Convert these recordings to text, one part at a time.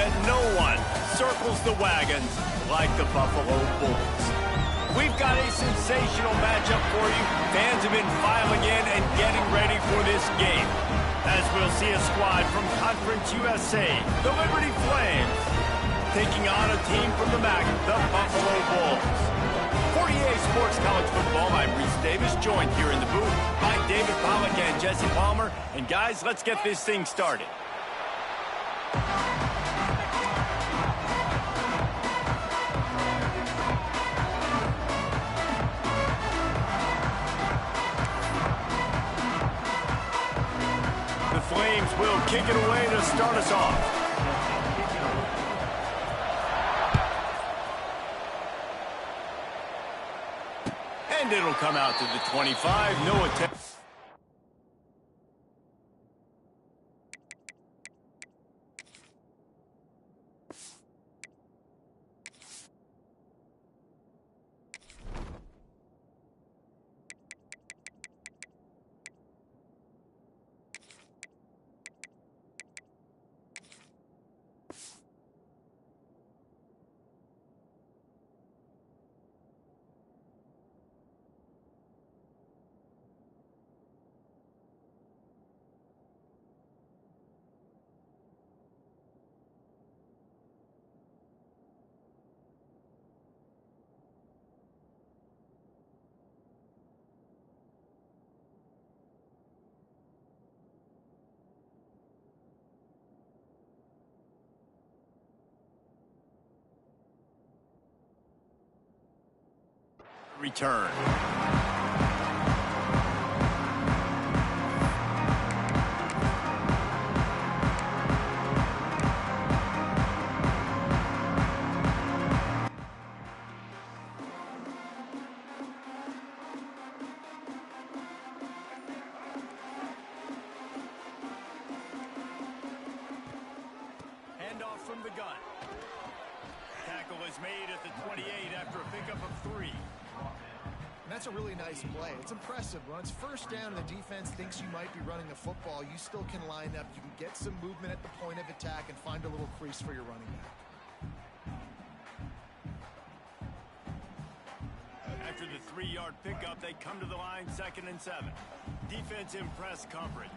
that no one circles the wagons like the Buffalo Bulls. We've got a sensational matchup for you. Fans have been filing in and getting ready for this game, as we'll see a squad from Conference USA, the Liberty Flames, taking on a team from the MAC, the Buffalo Bulls. For EA Sports College Football, I'm Reese Davis, joined here in the booth by David Pollack and Jesse Palmer. And guys, let's get this thing started. The Flames will kick it away to start us off. And it'll come out to the 25. No attempt. Return. Handoff from the gun. Tackle is made at the 28 after a pickup of 3. That's a really nice play. It's impressive. When it's first down and the defense thinks you might be running the football, you still can line up. You can get some movement at the point of attack and find a little crease for your running back. After the 3-yard pickup, they come to the line, 2nd and 7. Defense in press coverage.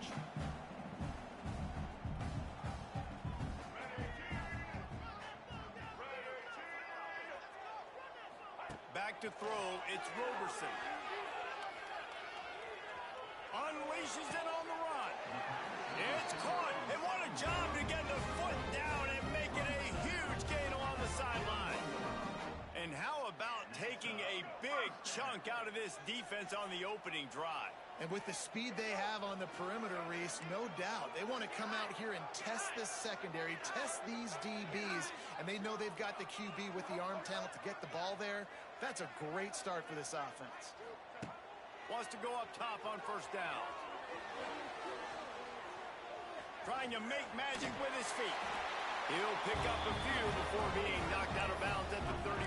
Back to throw, it's Roberson. Unleashes it on the run. It's caught. And what a job to get the foot down and make it a huge gain along the sideline. And how about taking a big chunk out of this defense on the opening drive? And with the speed they have on the perimeter, Reese, no doubt, they want to come out here and test this secondary, test these DBs, and they know they've got the QB with the arm talent to get the ball there. That's a great start for this offense. Wants to go up top on first down. Trying to make magic with his feet. He'll pick up a few before being knocked out of bounds at the 31.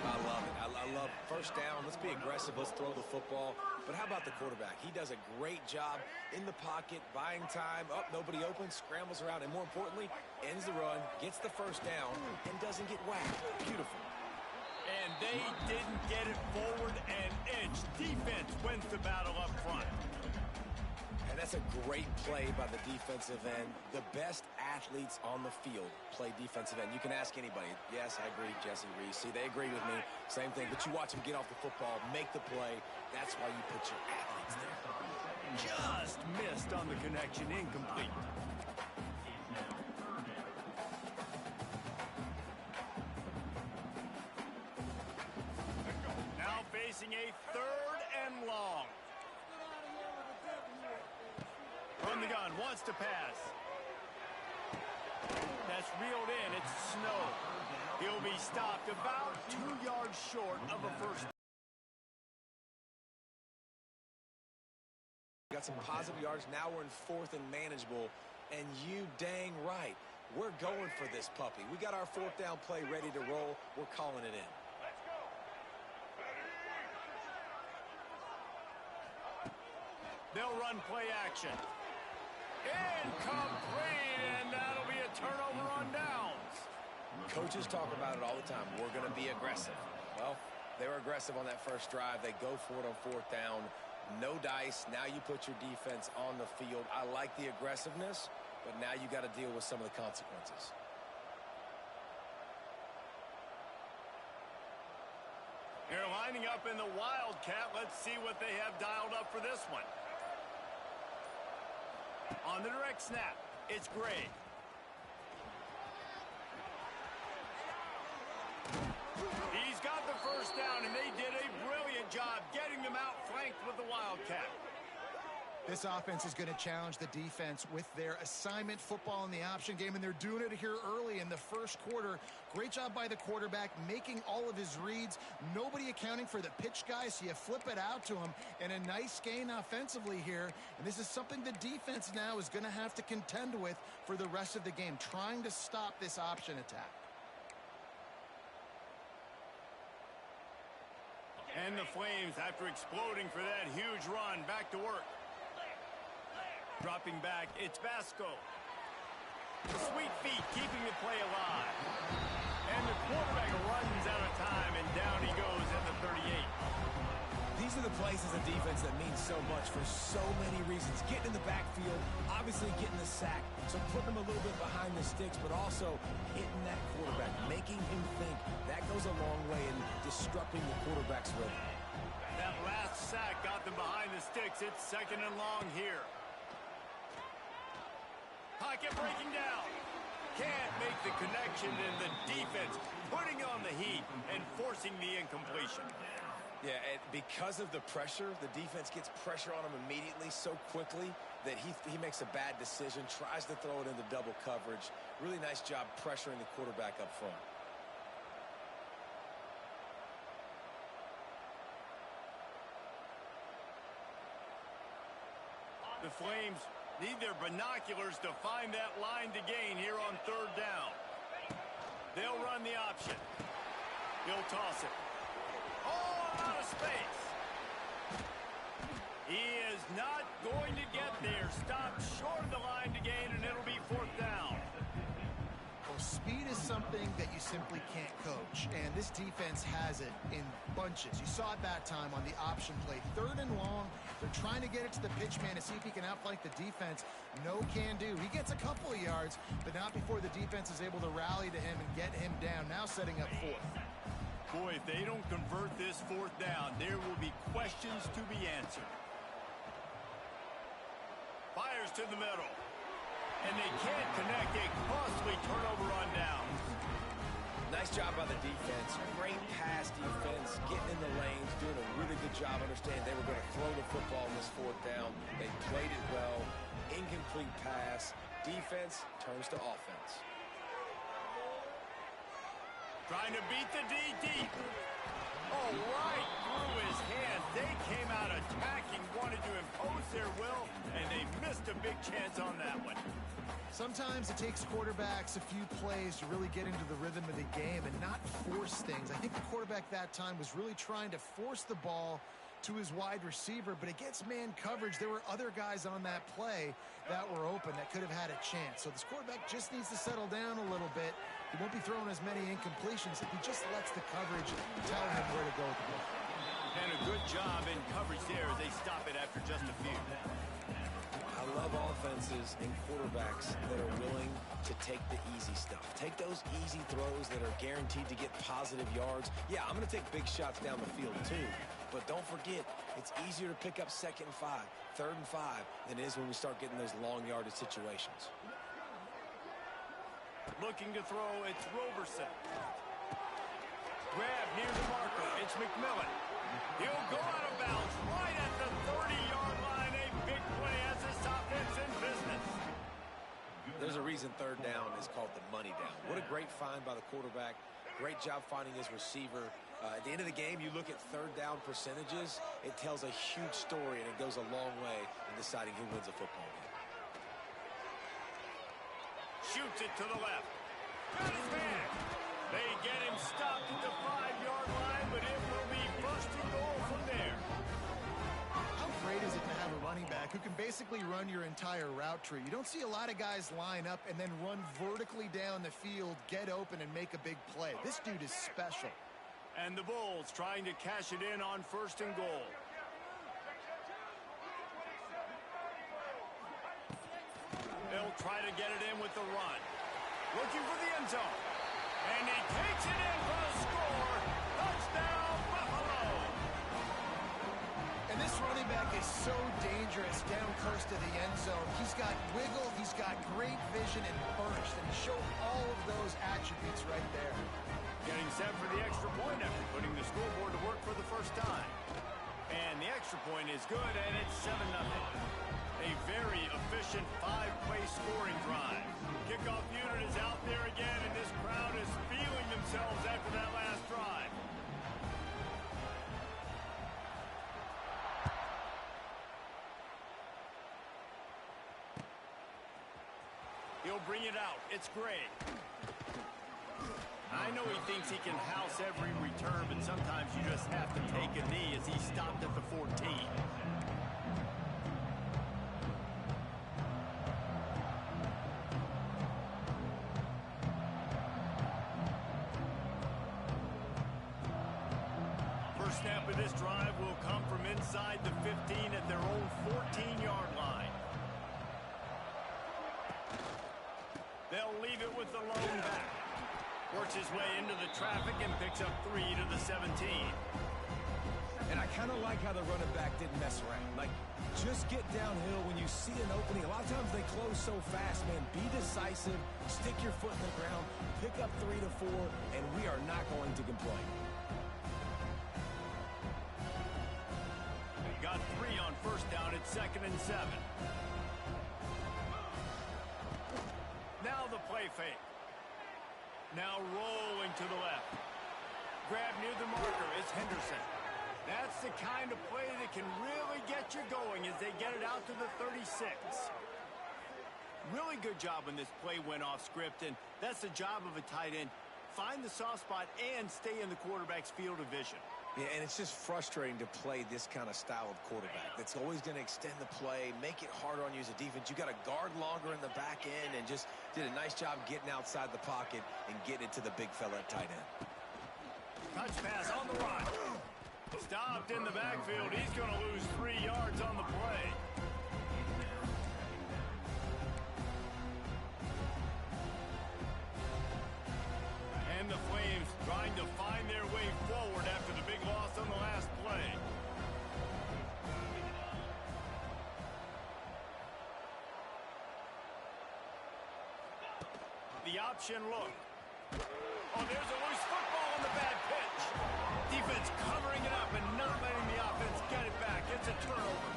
I love it. I love first down. Let's be aggressive. Let's throw the football. But how about the quarterback? He does a great job in the pocket, buying time. Up, nobody open, scrambles around, and more importantly, ends the run, gets the first down, and doesn't get whacked. Beautiful. And they didn't get it forward an inch. Defense wins the battle up front. And that's a great play by the defensive end. The best athletes on the field play defensive end. You can ask anybody. Yes, I agree, Jesse Reese. See, they agree with me. Same thing. But you watch them get off the football, make the play. That's why you put your athletes there. Just missed on the connection. Incomplete. Now facing a 3rd and long. From the gun, wants to pass. That's reeled in. It's Snow. He'll be stopped about 2 yards short of a first. Got some positive yards. Now we're in 4th and manageable. And you dang right. We're going for this puppy. We got our 4th down play ready to roll. We're calling it in. They'll run play action. Incomplete, and that'll be a turnover Coaches talk about it all the time. We're going to be aggressive. Well, they were aggressive on that first drive. They go for it on 4th down. No dice. Now you put your defense on the field. I like the aggressiveness, but now you got to deal with some of the consequences. They're lining up in the Wildcat. Let's see what they have dialed up for this one. On the direct snap, it's Gray. He's got the first down, and they did a brilliant job getting them out flanked with the Wildcat. This offense is going to challenge the defense with their assignment football in the option game, and they're doing it here early in the first quarter. Great job by the quarterback, making all of his reads. Nobody accounting for the pitch guy, so you flip it out to him, and a nice gain offensively here. And this is something the defense now is going to have to contend with for the rest of the game, trying to stop this option attack. And the Flames, after exploding for that huge run, back to work. Dropping back, it's Vasco. Sweet feet keeping the play alive. And the quarterback runs out of time, and down he goes at the 38. These are the plays as a defense that mean so much for so many reasons. Getting in the backfield, obviously getting the sack, so putting him a little bit behind the sticks, but also hitting that quarterback, making him think. That goes a long way in disrupting the quarterback's rhythm. That last sack got them behind the sticks. It's 2nd and long here. Pocket breaking down. Can't make the connection, and the defense putting on the heat and forcing the incompletion. Yeah, and because of the pressure, the defense gets pressure on him immediately so quickly that he makes a bad decision, tries to throw it into double coverage. Really nice job pressuring the quarterback up front. The Flames need their binoculars to find that line to gain here on 3rd down. They'll run the option. He'll toss it. Oh, out of space. He is not going to get there. Stopped short of the line to gain, and it'll be 4th down. Well, speed is something that you simply can't coach, and this defense has it in bunches. You saw it that time on the option play. 3rd and long, they're trying to get it to the pitch man to see if he can outflank the defense. No can do. He gets a couple of yards, but not before the defense is able to rally to him and get him down, now setting up 4th. Boy, if they don't convert this 4th down, there will be questions to be answered. Fires to the middle. And they can't connect. A costly turnover on down. Nice job by the defense. Great pass defense, getting in the lanes, doing a really good job understanding they were going to throw the football in this 4th down. They played it well. Incomplete pass. Defense turns to offense. Trying to beat the D deep. Oh, right through his hands. They came out attacking, wanted to impose their will, and they missed a big chance on that one. Sometimes it takes quarterbacks a few plays to really get into the rhythm of the game and not force things. I think the quarterback that time was really trying to force the ball to his wide receiver, but against man coverage, there were other guys on that play that were open that could have had a chance. So this quarterback just needs to settle down a little bit. He won't be throwing as many incompletions if he just lets the coverage tell him where to go with the ball. And a good job in coverage there as they stop it after just a few. I love offenses and quarterbacks that are willing to take the easy stuff. Take those easy throws that are guaranteed to get positive yards. Yeah, I'm going to take big shots down the field too. But don't forget, it's easier to pick up 2nd and 5, 3rd and 5 than it is when we start getting those long yardage situations. Looking to throw, it's Roberson. Grab near the marker, it's McMillan. He'll go out of bounds right at the 30-yard line. A big play as this offense in business. There's a reason 3rd down is called the money down. What a great find by the quarterback. Great job finding his receiver. At the end of the game, you look at 3rd down percentages. It tells a huge story, and it goes a long way in deciding who wins a football game. Shoots it to the left. Got his man. They get him stopped at the 5-yard line, but it will be 1st and goal from there. How How great is it to have a running back who can basically run your entire route tree? You don't see a lot of guys line up and then run vertically down the field, get open, and make a big play. This dude is special. And the Bulls trying to cash it in on 1st and goal. They'll try to get it in with the run. Looking for the end zone. And he takes it in for a score. Touchdown, Buffalo! And this running back is so dangerous down close to the end zone. He's got wiggle, he's got great vision and burst, and he showed all of those attributes right there. Getting set for the extra point after putting the scoreboard to work for the first time. And the extra point is good, and it's 7-0. A very efficient 5-play scoring drive. Kickoff unit is out there again, and this crowd is feeling themselves after that last drive. He'll bring it out. It's Gray. I know he thinks he can house every return, but sometimes you just have to take a knee as he stopped at the 14. First snap of this drive will come from inside the 15 at their own 14-yard line. They'll leave it with the lone back. Works his way into the traffic and picks up 3 to the 17. And I kind of like how the running back didn't mess around. Like, just get downhill when you see an opening. A lot of times they close so fast, man. Be decisive, stick your foot in the ground, pick up 3 to 4, and we are not going to complain. Got 3 on 1st down at 2nd and 7. Now the play fake. Now rolling to the left. Grab near the marker is Henderson. That's the kind of play that can really get you going as they get it out to the 36. Really good job when this play went off script, and that's the job of a tight end. Find the soft spot and stay in the quarterback's field of vision. Yeah, and it's just frustrating to play this kind of style of quarterback. That's always going to extend the play, make it harder on you as a defense. You got to guard longer in the back end, and just did a nice job getting outside the pocket and getting it to the big fella at tight end. Touch pass on the run. Stopped in the backfield. He's going to lose 3 yards on the play. And the Flames trying to find their way forward after the big loss on the last play. The option look. Oh, there's a loose football on the bad pitch. Defense covering it up and not letting the offense get it back. It's a turnover.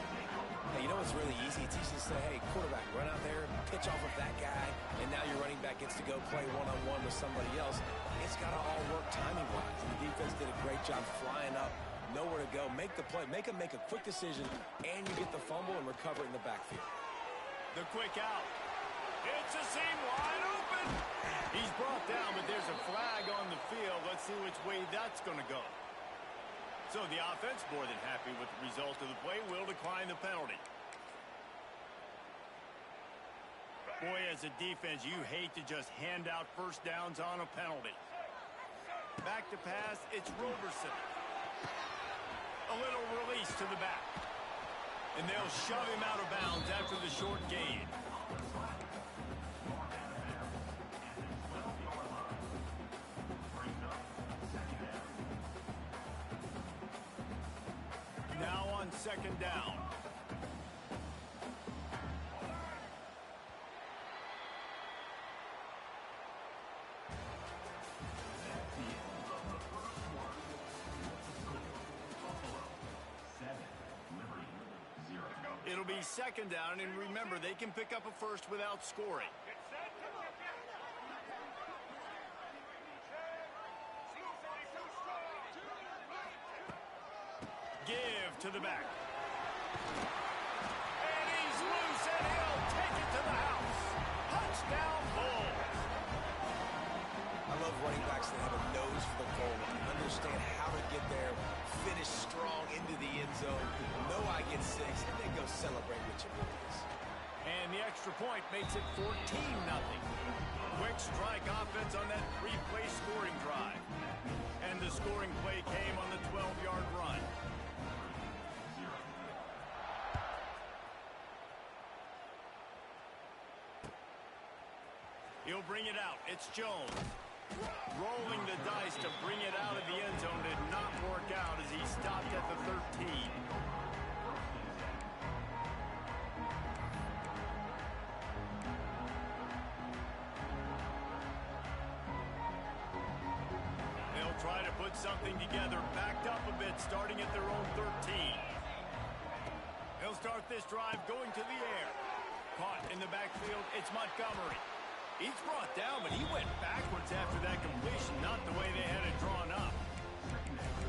Hey, you know what's really easy? It's easy to say, hey, quarterback, run out there, pitch off of that guy, and now your running back gets to go play one-on-one with somebody else. It's got to all work timing-wise. And the defense did a great job flying up, nowhere to go. Make the play. Make them make a quick decision, and you get the fumble and recover it in the backfield. The quick out. It's a seam wide open. He's brought down, but there's a flag on the field. Let's see which way that's going to go. So the offense, more than happy with the result of the play, will decline the penalty. Boy, as a defense, you hate to just hand out 1st downs on a penalty. Back to pass, it's Roberson. A little release to the back. And they'll shove him out of bounds after the short gain. Now on 2nd down. It'll be 2nd down, and remember, they can pick up a 1st without scoring. Give to the back. And he's loose, and he'll take it to the house. Touchdown, Bulls. I love running backs that have a nose for the goal, understand how to get there, finish strong into the end zone, know I get 6, and then go celebrate with your boys. And the extra point makes it 14-0. Quick strike offense on that 3-play scoring drive. And the scoring play came on the 12-yard run. He'll bring it out. It's Jones. Rolling the dice to bring it out of the end zone did not work out as he stopped at the 13. They'll try to put something together, backed up a bit, starting at their own 13. He'll start this drive going to the air. Caught in the backfield, it's Montgomery. He's brought down, but he went backwards after that completion, not the way they had it drawn up.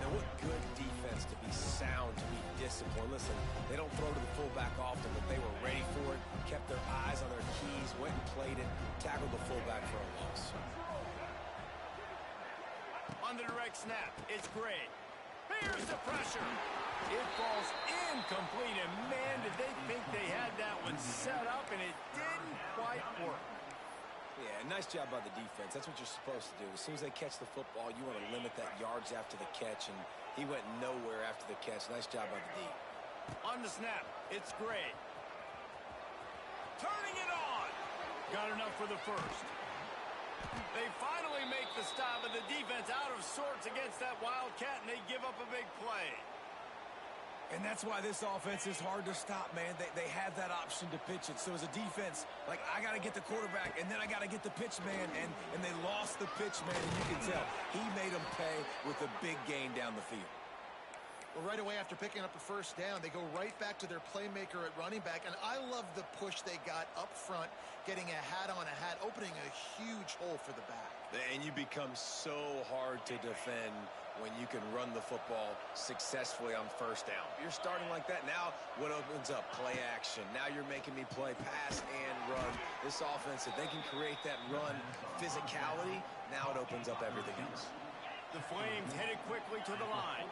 Now, what good defense to be sound, to be disciplined. Listen, they don't throw to the fullback often, but they were ready for it, kept their eyes on their keys, went and played it, tackled the fullback for a loss. On the direct snap, it's Gray. Here's the pressure. It falls incomplete, and man, did they think they had that one set up, and it didn't quite work. Yeah, nice job by the defense. That's what you're supposed to do. As soon as they catch the football, you want to limit that yards after the catch, and he went nowhere after the catch. Nice job by the D. On the snap, it's Gray. Turning it on. Got enough for the first. They finally make the stop, but the defense out of sorts against that Wildcat, and they give up a big play. And that's why this offense is hard to stop, man. They have that option to pitch it. So as a defense, like, I got to get the quarterback, and then I got to get the pitch man, and they lost the pitch man, and you can tell. He made them pay with a big gain down the field. Well, right away after picking up a first down, they go right back to their playmaker at running back, and I love the push they got up front, getting a hat on a hat, opening a huge hole for the back. And you become so hard to defend when you can run the football successfully on first down. You're starting like that. Now what opens up? Play action. Now you're making me play pass and run. This offense, if they can create that run physicality, now it opens up everything else. The Flames headed quickly to the line.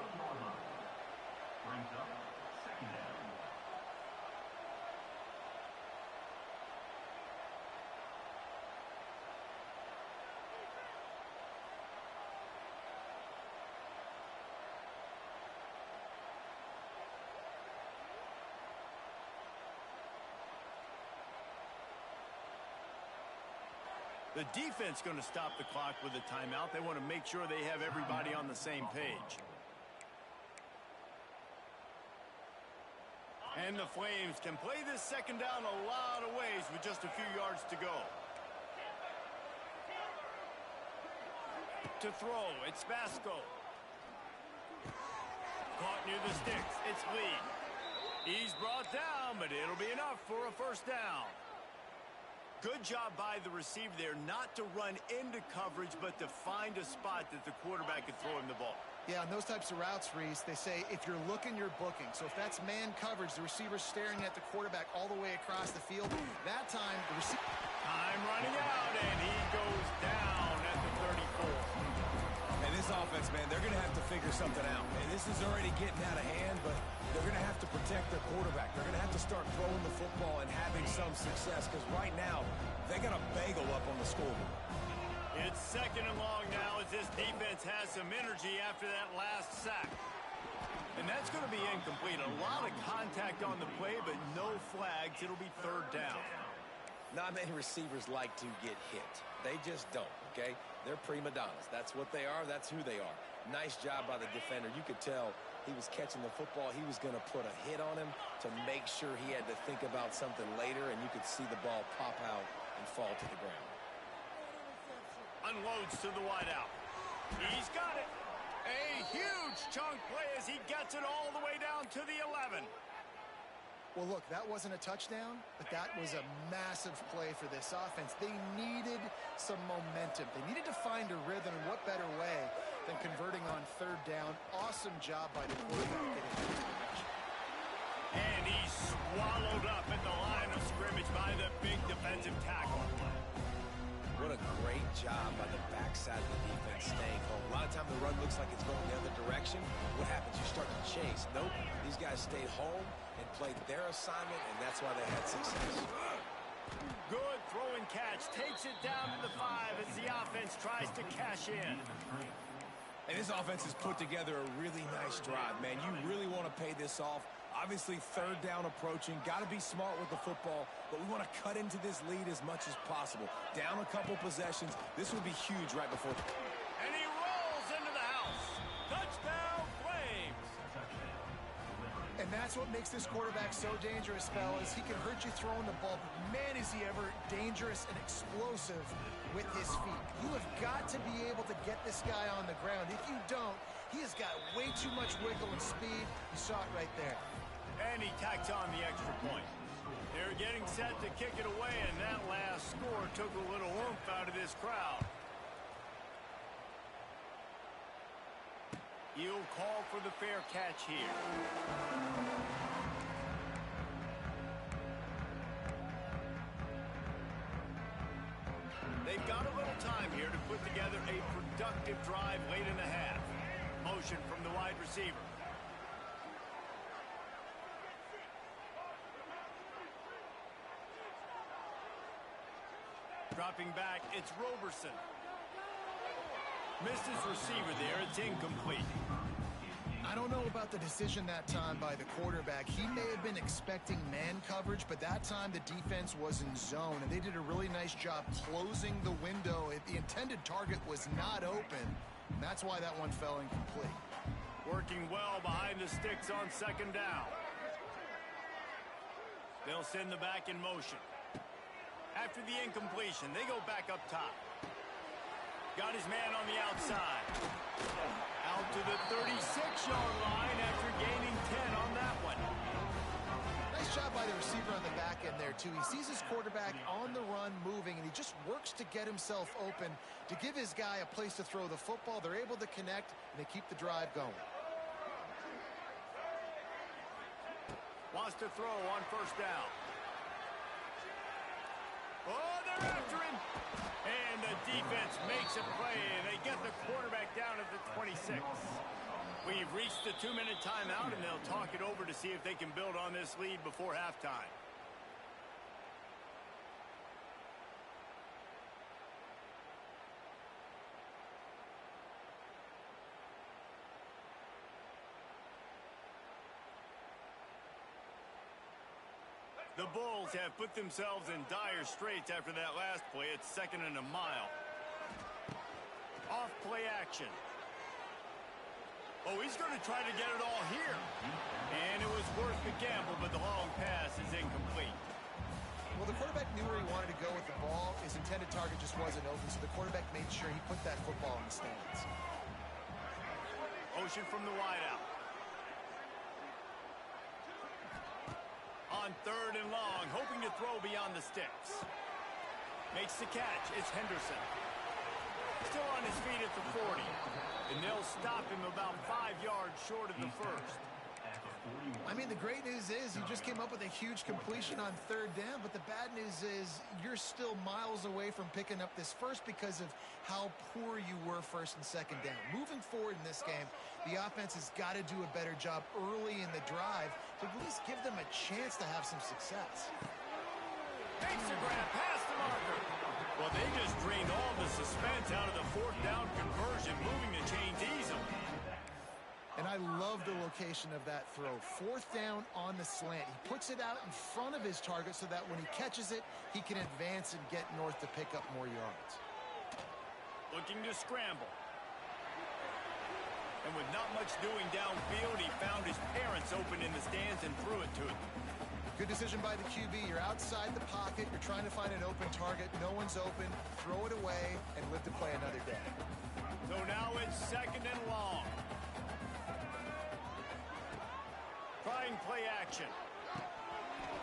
The defense going to stop the clock with a timeout. They want to make sure they have everybody on the same page. And the Flames can play this second down a lot of ways with just a few yards to go. To throw, it's Vasco. Caught near the sticks, it's Lee. He's brought down, but it'll be enough for a first down. Good job by the receiver there not to run into coverage, but to find a spot that the quarterback could throw him the ball. Yeah, on those types of routes, Reese, they say if you're looking, you're booking. So if that's man coverage, the receiver's staring at the quarterback all the way across the field, that time the receiver... Time running out, and he goes down at the 34. And this offense, man, they're going to have to figure something out. And this is already getting out of hand, but they're going to have to protect their quarterback. They're going to have to start throwing the football and having some success, because right now, they got a bagel up on the scoreboard. It's second and long now as this defense has some energy after that last sack. And that's going to be incomplete. A lot of contact on the play, but no flags. It'll be third down. Not many receivers like to get hit. They just don't, okay? They're prima donnas. That's what they are. That's who they are. Nice job by the defender. You could tell he was catching the football. He was going to put a hit on him to make sure he had to think about something later, and you could see the ball pop out and fall to the ground. Unloads to the wideout. He's got it. A huge chunk play as he gets it all the way down to the 11. Well, look, that wasn't a touchdown, but that was a massive play for this offense. They needed some momentum. They needed to find a rhythm, and what better way than converting on third down. Awesome job by the quarterback getting that connection. And he's swallowed up at the line of scrimmage by the big defensive tackle. What a great job by the backside of the defense staying home. A lot of time the run looks like it's going the other direction. What happens? You start to chase. Nope. These guys stayed home and played their assignment, and that's why they had success. Good throw and catch. Takes it down to the 5 as the offense tries to cash in. And this offense has put together a really nice drive, man. You really want to pay this off. Obviously, third down approaching. Got to be smart with the football, but we want to cut into this lead as much as possible. Down a couple possessions. This would be huge right before. And he rolls into the house. Touchdown, Flames. And that's what makes this quarterback so dangerous, fellas. He can hurt you throwing the ball, but man, is he ever dangerous and explosive with his feet. You have got to be able to get this guy on the ground. If you don't, he has got way too much wiggle and speed. You saw it right there. And he tacks on the extra point. They're getting set to kick it away, and that last score took a little oomph out of this crowd. He'll call for the fair catch here. They've got a little time here to put together a productive drive late in the half. Motion from the wide receiver. Dropping back, it's Roberson. Missed his receiver there, it's incomplete. I don't know about the decision that time by the quarterback. He may have been expecting man coverage, but that time the defense was in zone, and they did a really nice job closing the window. The intended target was not open, and that's why that one fell incomplete. Working well behind the sticks on second down. They'll send the back in motion. After the incompletion, they go back up top. Got his man on the outside. Out to the 36-yard line after gaining 10 on that one. Nice job by the receiver on the back end there, too. He sees his quarterback on the run moving, and he just works to get himself open to give his guy a place to throw the football. They're able to connect, and they keep the drive going. Wants to throw on first down. Oh, they're after him. And the defense makes a play, and they get the quarterback down at the 26. We've reached the 2-minute timeout, and they'll talk it over to see if they can build on this lead before halftime. The Bulls have put themselves in dire straits after that last play. It's 2nd and a mile. Off play action. Oh, he's going to try to get it all here. And it was worth the gamble, but the long pass is incomplete. Well, the quarterback knew where he wanted to go with the ball. His intended target just wasn't open, so the quarterback made sure he put that football in the stands. Motion from the wideout. On 3rd and long, hoping to throw beyond the sticks. Makes the catch. It's Henderson. Still on his feet at the 40. And they'll stop him about 5 yards short of the first. I mean, the great news is he just came up with a huge completion on 3rd down, but the bad news is you're still miles away from picking up this first because of how poor you were 1st and 2nd down. Moving forward in this game, the offense has got to do a better job early in the drive to at least give them a chance to have some success. Makes the grab past the marker. Well, they just drained all the suspense out of the 4th down conversion, moving the chains easily. And I love the location of that throw. 4th down on the slant. He puts it out in front of his target so that when he catches it, he can advance and get north to pick up more yards. Looking to scramble. And with not much doing downfield, he found his parents open in the stands and threw it to him. Good decision by the QB. You're outside the pocket. You're trying to find an open target. No one's open. Throw it away and live to play another day. So now it's 2nd and long. Trying play action.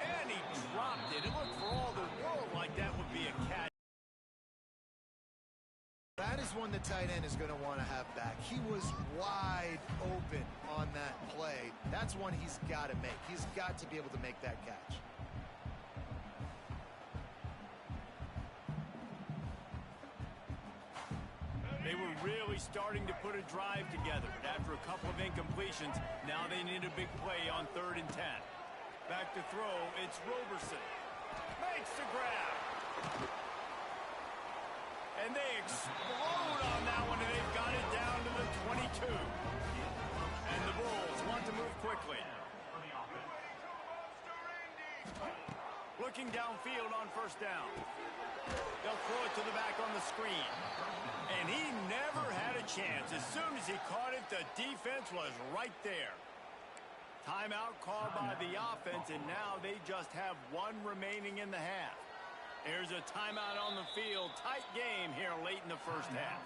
And he dropped it. It looked for all the world like that would be a catch. That is one the tight end is going to want to have back. He was wide open on that play. That's one he's got to make. He's got to be able to make that catch. They were really starting to put a drive together, but after a couple of incompletions, now they need a big play on 3rd and 10. Back to throw, it's Roberson. Makes the grab. And they explode on that one, and they've got it down to the 22. And the Bulls want to move quickly. Looking downfield on 1st down. They'll throw it to the back on the screen. And he never had a chance. As soon as he caught it, the defense was right there. Timeout called by the offense, and now they just have one remaining in the half. There's a timeout on the field. Tight game here late in the 1st half.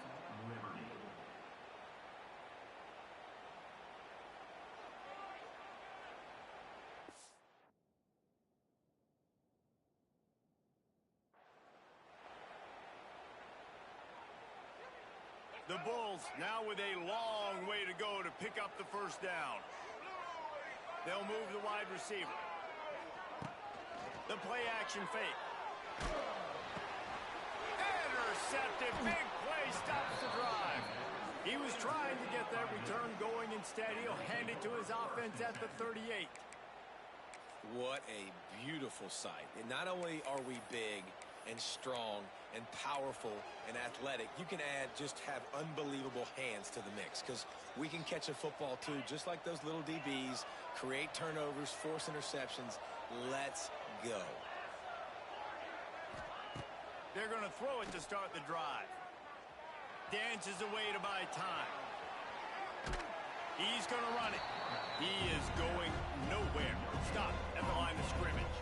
The Bulls now with a long way to go to pick up the 1st down. They'll move the wide receiver. The play action fake. Intercepted. Big play stops the drive. He was trying to get that return going. Instead, he'll hand it to his offense at the 38. What a beautiful sight. And not only are we big and strong and powerful and athletic, you can have unbelievable hands to the mix, because we can catch a football too, just like those little DBs, create turnovers, force interceptions. Let's go. They're going to throw it to start the drive. Dances away to buy time. He's going to run it. He is going nowhere. Stop at the line of scrimmage.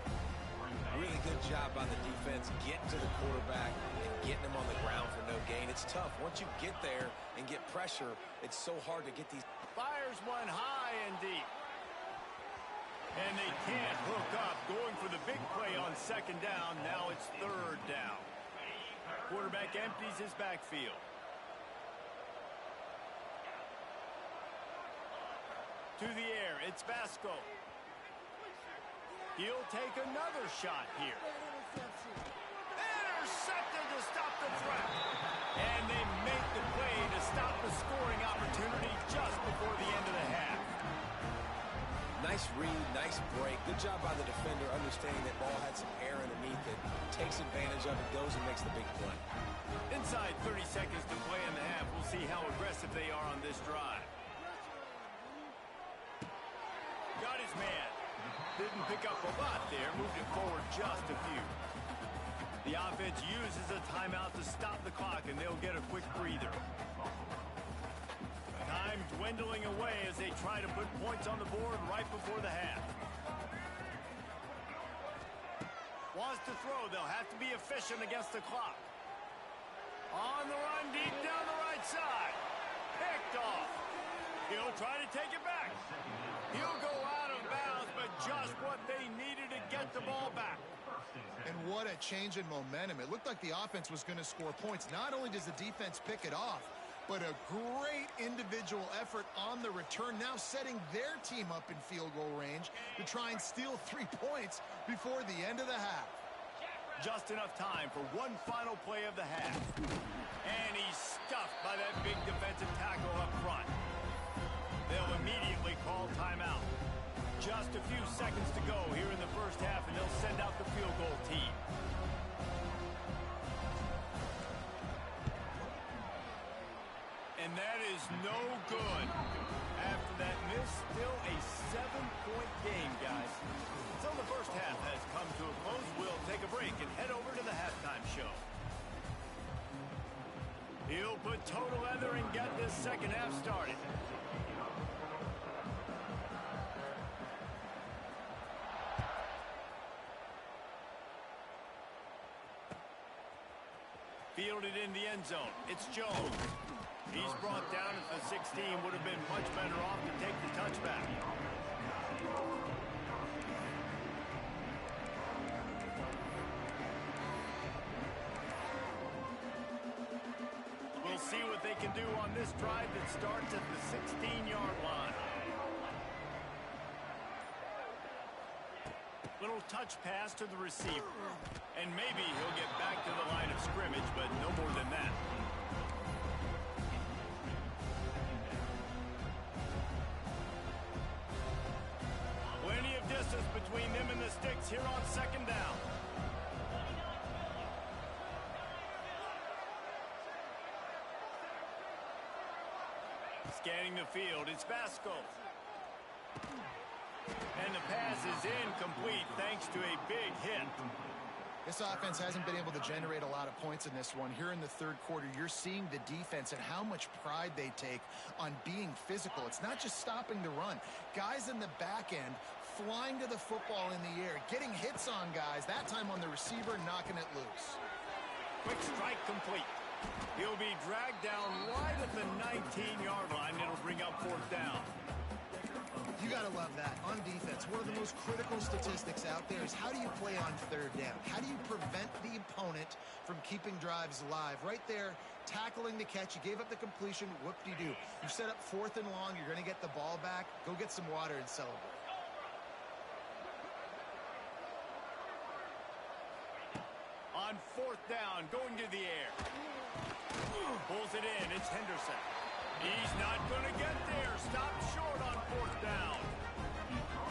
Really good job by the defense getting to the quarterback and getting him on the ground for no gain. It's tough. Once you get there and get pressure, it's so hard to get these. Fires one high and deep. And they can't hook up. Going for the big play on 2nd down. Now it's 3rd down. Quarterback empties his backfield. To the air, it's Vasco. He'll take another shot here. Intercepted to stop the threat. And they make the play to stop the scoring opportunity just before the end of the half. Nice read, nice break. Good job by the defender, understanding that ball had some air underneath it. Takes advantage of it, goes and makes the big play. Inside 30 seconds to play in the half. We'll see how aggressive they are on this drive. Got his man. Didn't pick up a lot there. Moved it forward just a few. The offense uses a timeout to stop the clock, and they'll get a quick breather. Time dwindling away as they try to put points on the board right before the half. Wants to throw. They'll have to be efficient against the clock. On the run, deep down the right side. Picked off. He'll try to take it back. He'll go out of bounds, but just what they needed to get the ball back. And what a change in momentum. It looked like the offense was going to score points. Not only does the defense pick it off, but a great individual effort on the return, now setting their team up in field goal range to try and steal 3 points before the end of the half. Just enough time for one final play of the half. And he's stuffed by that big defensive tackle up front. They'll immediately call timeout. Just a few seconds to go here in the 1st half, and they'll send out the field goal team. And that is no good. After that miss, still a 7-point game, guys. So the 1st half has come to a close. We'll take a break and head over to the halftime show. He'll put total leather and get this 2nd half started. Fielded in the end zone. It's Jones. He's brought down at the 16. Would have been much better off to take the touchback. We'll see what they can do on this drive that starts at the 16-yard line. Little touch pass to the receiver. And maybe he'll get back to the line of scrimmage, but no more than that. offense here on second down. Scanning the field, it's Vasco. And the pass is incomplete thanks to a big hit. This offense hasn't been able to generate a lot of points in this one. Here in the third quarter, you're seeing the defense and how much pride they take on being physical. It's not just stopping the run. Guys in the back end flying to the football in the air, getting hits on guys, that time on the receiver, knocking it loose. Quick strike complete. He'll be dragged down right at the 19-yard line. It'll bring up fourth down. You got to love that. On defense, one of the most critical statistics out there is how do you play on third down? How do you prevent the opponent from keeping drives alive? Right there, tackling the catch. You gave up the completion. Whoop-de-doo. You set up fourth and long. You're going to get the ball back. Go get some water and celebrate. On fourth down, going to the air. Pulls it in. It's Henderson. He's not going to get there. Stop short on fourth down.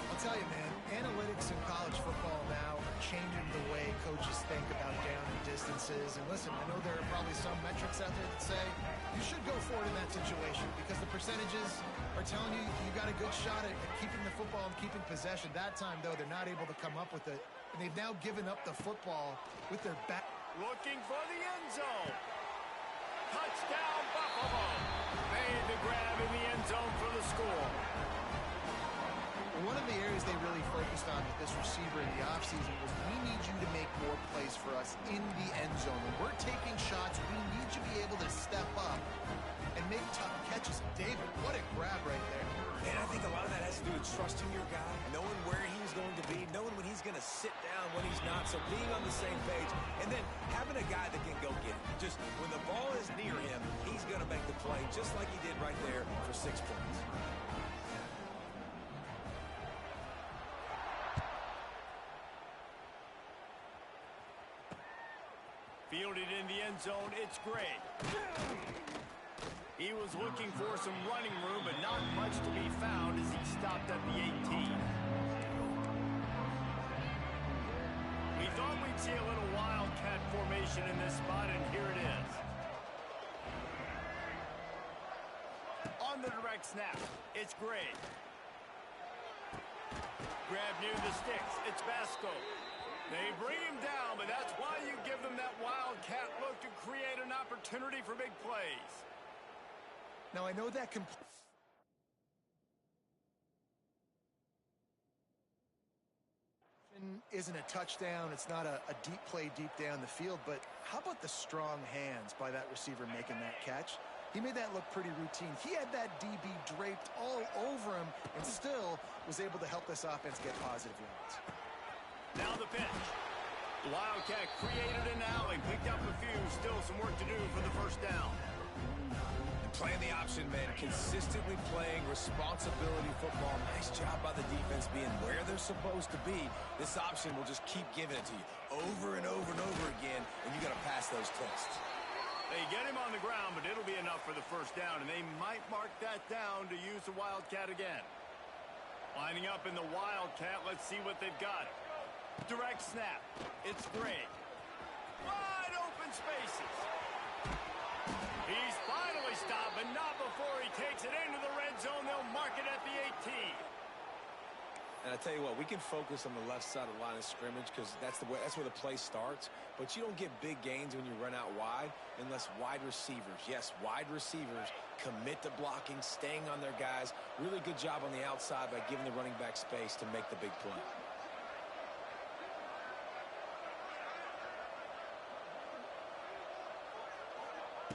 I'll tell you, man, analytics in college football now are changing the way coaches think about down and distances. And listen, I know there are probably some metrics out there that say you should go for it in that situation because the percentages are telling you you got a good shot at keeping the football and keeping possession. That time, though, they're not able to come up with it. And they've now given up the football with their back. Looking for the end zone. Touchdown, Buffalo. Made the grab in the end zone for the score. One of the areas they really focused on with this receiver in the offseason was we need you to make more plays for us in the end zone. When we're taking shots, we need you to be able to step up and make tough catches. David, what a grab right there. And I think a lot of that has to do with trusting your guy, knowing where he's going to be, knowing when he's going to sit down, when he's not, so being on the same page, and then having a guy that can go get it. Just when the ball is near him, he's going to make the play, just like he did right there for 6 points. Fielded in the end zone, it's Gray. He was looking for some running room, but not much to be found as he stopped at the 18. We thought we'd see a little wildcat formation in this spot, and here it is. On the direct snap, it's Gray. Grab near the sticks, it's Vasco. They bring him down, but that's why you give them that wildcat look to create an opportunity for big plays. Now, I know that isn't a touchdown. It's not a deep play deep down the field, but how about the strong hands by that receiver making that catch? He made that look pretty routine. He had that DB draped all over him and still was able to help this offense get positive yards. Now the pitch. The Wildcat created an alley, picked up a few, still some work to do for the first down. And playing the option, man, consistently playing responsibility football. Nice job by the defense being where they're supposed to be. This option will just keep giving it to you over and over and over again, and you got to pass those tests. They get him on the ground, but it'll be enough for the first down, and they might mark that down to use the Wildcat again. Lining up in the Wildcat, let's see what they've got. Direct snap. It's Gray. Wide open spaces. He's finally stopped, but not before he takes it into the red zone. They'll mark it at the 18. And I tell you what, we can focus on the left side of the line of scrimmage because that's where the play starts. But you don't get big gains when you run out wide unless wide receivers, yes, wide receivers commit to blocking, staying on their guys. Really good job on the outside by giving the running back space to make the big play.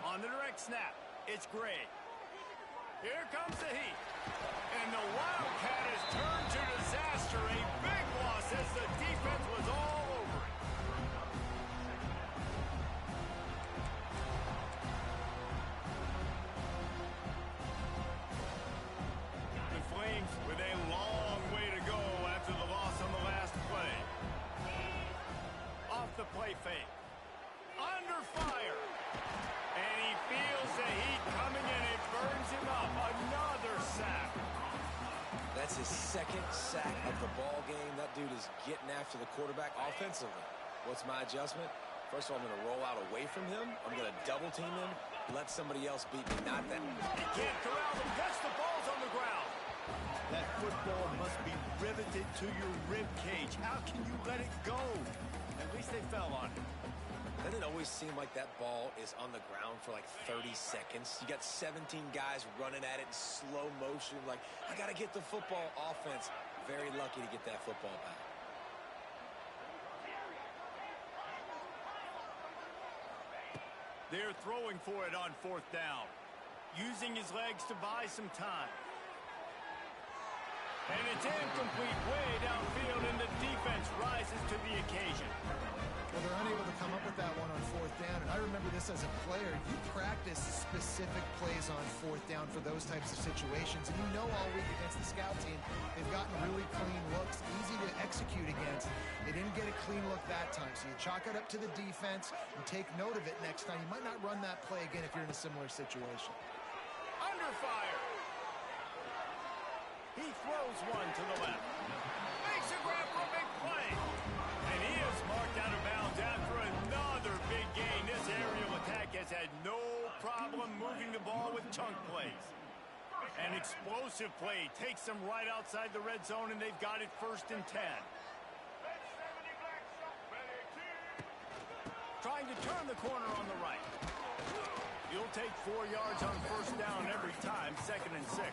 On the direct snap, it's Gray. Here comes the heat. And the Wildcat has turned to disaster. A big loss as the defense was all over it. The Flames with a long way to go after the loss on the last play. Off the play fake. Under fire. And he feels the heat coming in. It burns him up. Another sack. That That's his second sack of the ball game. That dude is getting after the quarterback offensively. What's my adjustment? First of all, I'm going to roll out away from him. I'm going to double team him. Let somebody else beat me. Not that. He can't corral them. Catch the balls on the ground. That football must be riveted to your rib cage. How can you let it go? At least they fell on it. Doesn't it always seem like that ball is on the ground for like 30 seconds? You got 17 guys running at it in slow motion. Like, I got to get the football. Offense, very lucky to get that football back. They're throwing for it on 4th down. Using his legs to buy some time. And it's incomplete way downfield, and the defense rises to the occasion. Well, they're unable to come up with that one on 4th down, and I remember this as a player. You practice specific plays on 4th down for those types of situations, and you know all week against the scout team, they've gotten really clean looks, easy to execute against. They didn't get a clean look that time, so you chalk it up to the defense and take note of it next time. You might not run that play again if you're in a similar situation. Under fire. He throws one to the left. Makes a grab for a big play. And he is marked out of bounds after another big gain. This aerial attack has had no problem moving the ball with chunk plays. An explosive play takes them right outside the red zone, and they've got it 1st and 10. Trying to turn the corner on the right. You'll take 4 yards on 1st down every time, 2nd and 6.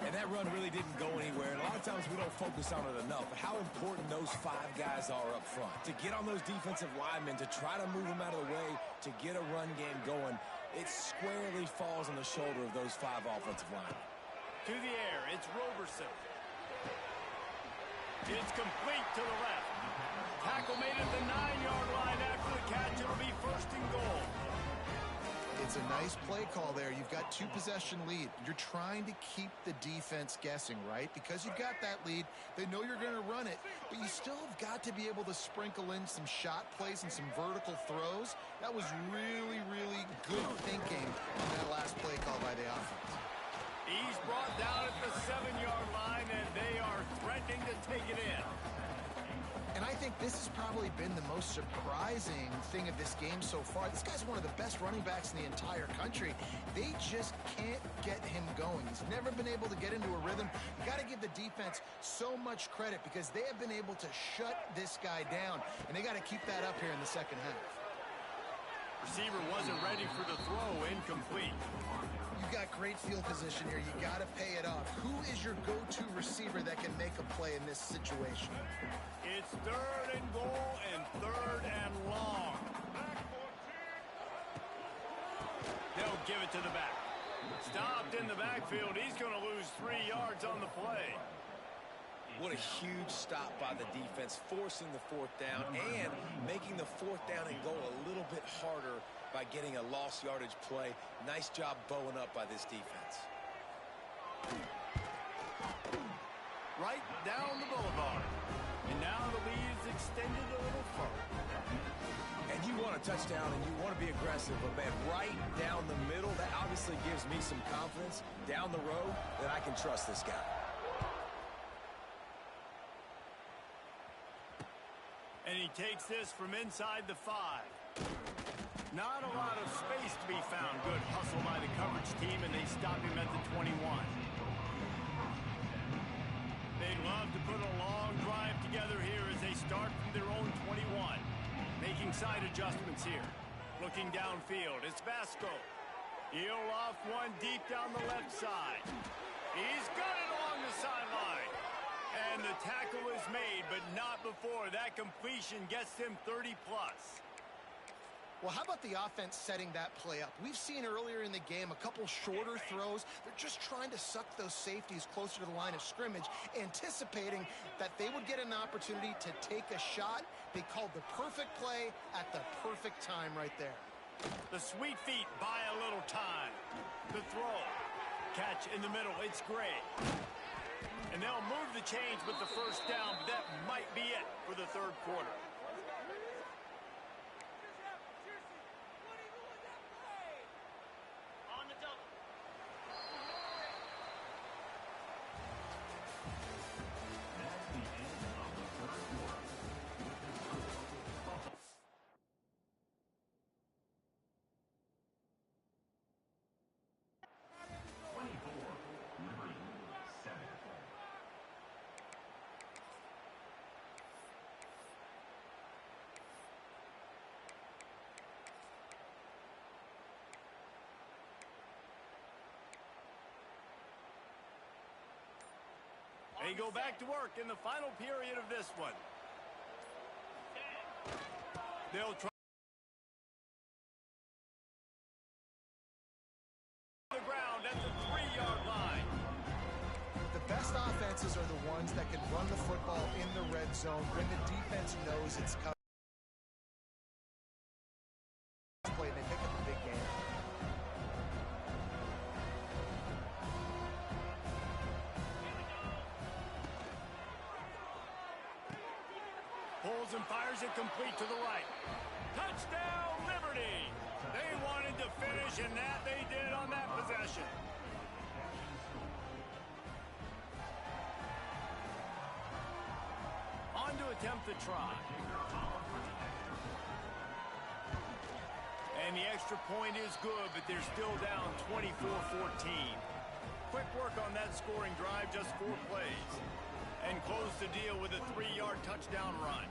And that run really didn't go anywhere. And a lot of times we don't focus on it enough. But how important those 5 guys are up front. To get on those defensive linemen, to try to move them out of the way, to get a run game going, it squarely falls on the shoulder of those 5 offensive linemen. To the air, it's Roberson. It's complete to the left. Tackle made at the 9-yard line after the catch. It'll be 1st and goal. It's a nice play call there. You've got 2-possession lead. You're trying to keep the defense guessing, right? Because you've got that lead, they know you're going to run it, but you still have got to be able to sprinkle in some shot plays and some vertical throws. That was really, really good thinking on that last play call by the offense. He's brought down at the 7-yard line, and they are threatening to take it in. And I think this has probably been the most surprising thing of this game so far. This guy's one of the best running backs in the entire country. They just can't get him going. He's never been able to get into a rhythm. You got to give the defense so much credit because they have been able to shut this guy down, and they got to keep that up here in the second half. Receiver wasn't ready for the throw, incomplete. You've got great field position here. You got to pay it off. Who is your go-to receiver that can make a play in this situation? It's 3rd and goal and 3rd and long. They'll give it to the back. Stopped in the backfield. He's going to lose 3 yards on the play. What a huge stop by the defense, forcing the 4th down and making the 4th down and goal a little bit harder by getting a lost yardage play. Nice job bowing up by this defense. Right down the boulevard. And now the lead is extended a little further. And you want a touchdown and you want to be aggressive, but man, right down the middle, that obviously gives me some confidence down the road that I can trust this guy. And he takes this from inside the 5. Not a lot of space to be found. Good hustle by the coverage team, and they stop him at the 21. They'd love to put a long drive together here as they start from their own 21. Making side adjustments here. Looking downfield, it's Vasco. He'll off one deep down the left side. He's got it along the sideline. And the tackle is made, but not before that completion gets them 30-plus. Well, how about the offense setting that play up? We've seen earlier in the game a couple shorter throws. They're just trying to suck those safeties closer to the line of scrimmage, anticipating that they would get an opportunity to take a shot. They called the perfect play at the perfect time right there. The sweet feet buy a little time. The throw. Catch in the middle. It's Gray. And they'll move the chains with the 1st down, but that might be it for the 3rd quarter. They go back to work in the final period of this one. They'll try the ground at the 3-yard line. The best offenses are the ones that can run the football in the red zone when the defense knows it's coming. Play, they pick up a big game. Pulls and fires it complete to the right. Touchdown, Liberty! They wanted to finish, and that they did on that possession. On to attempt the try. And the extra point is good, but they're still down 24-14. Quick work on that scoring drive, just 4 plays. And close the deal with a 3-yard touchdown run.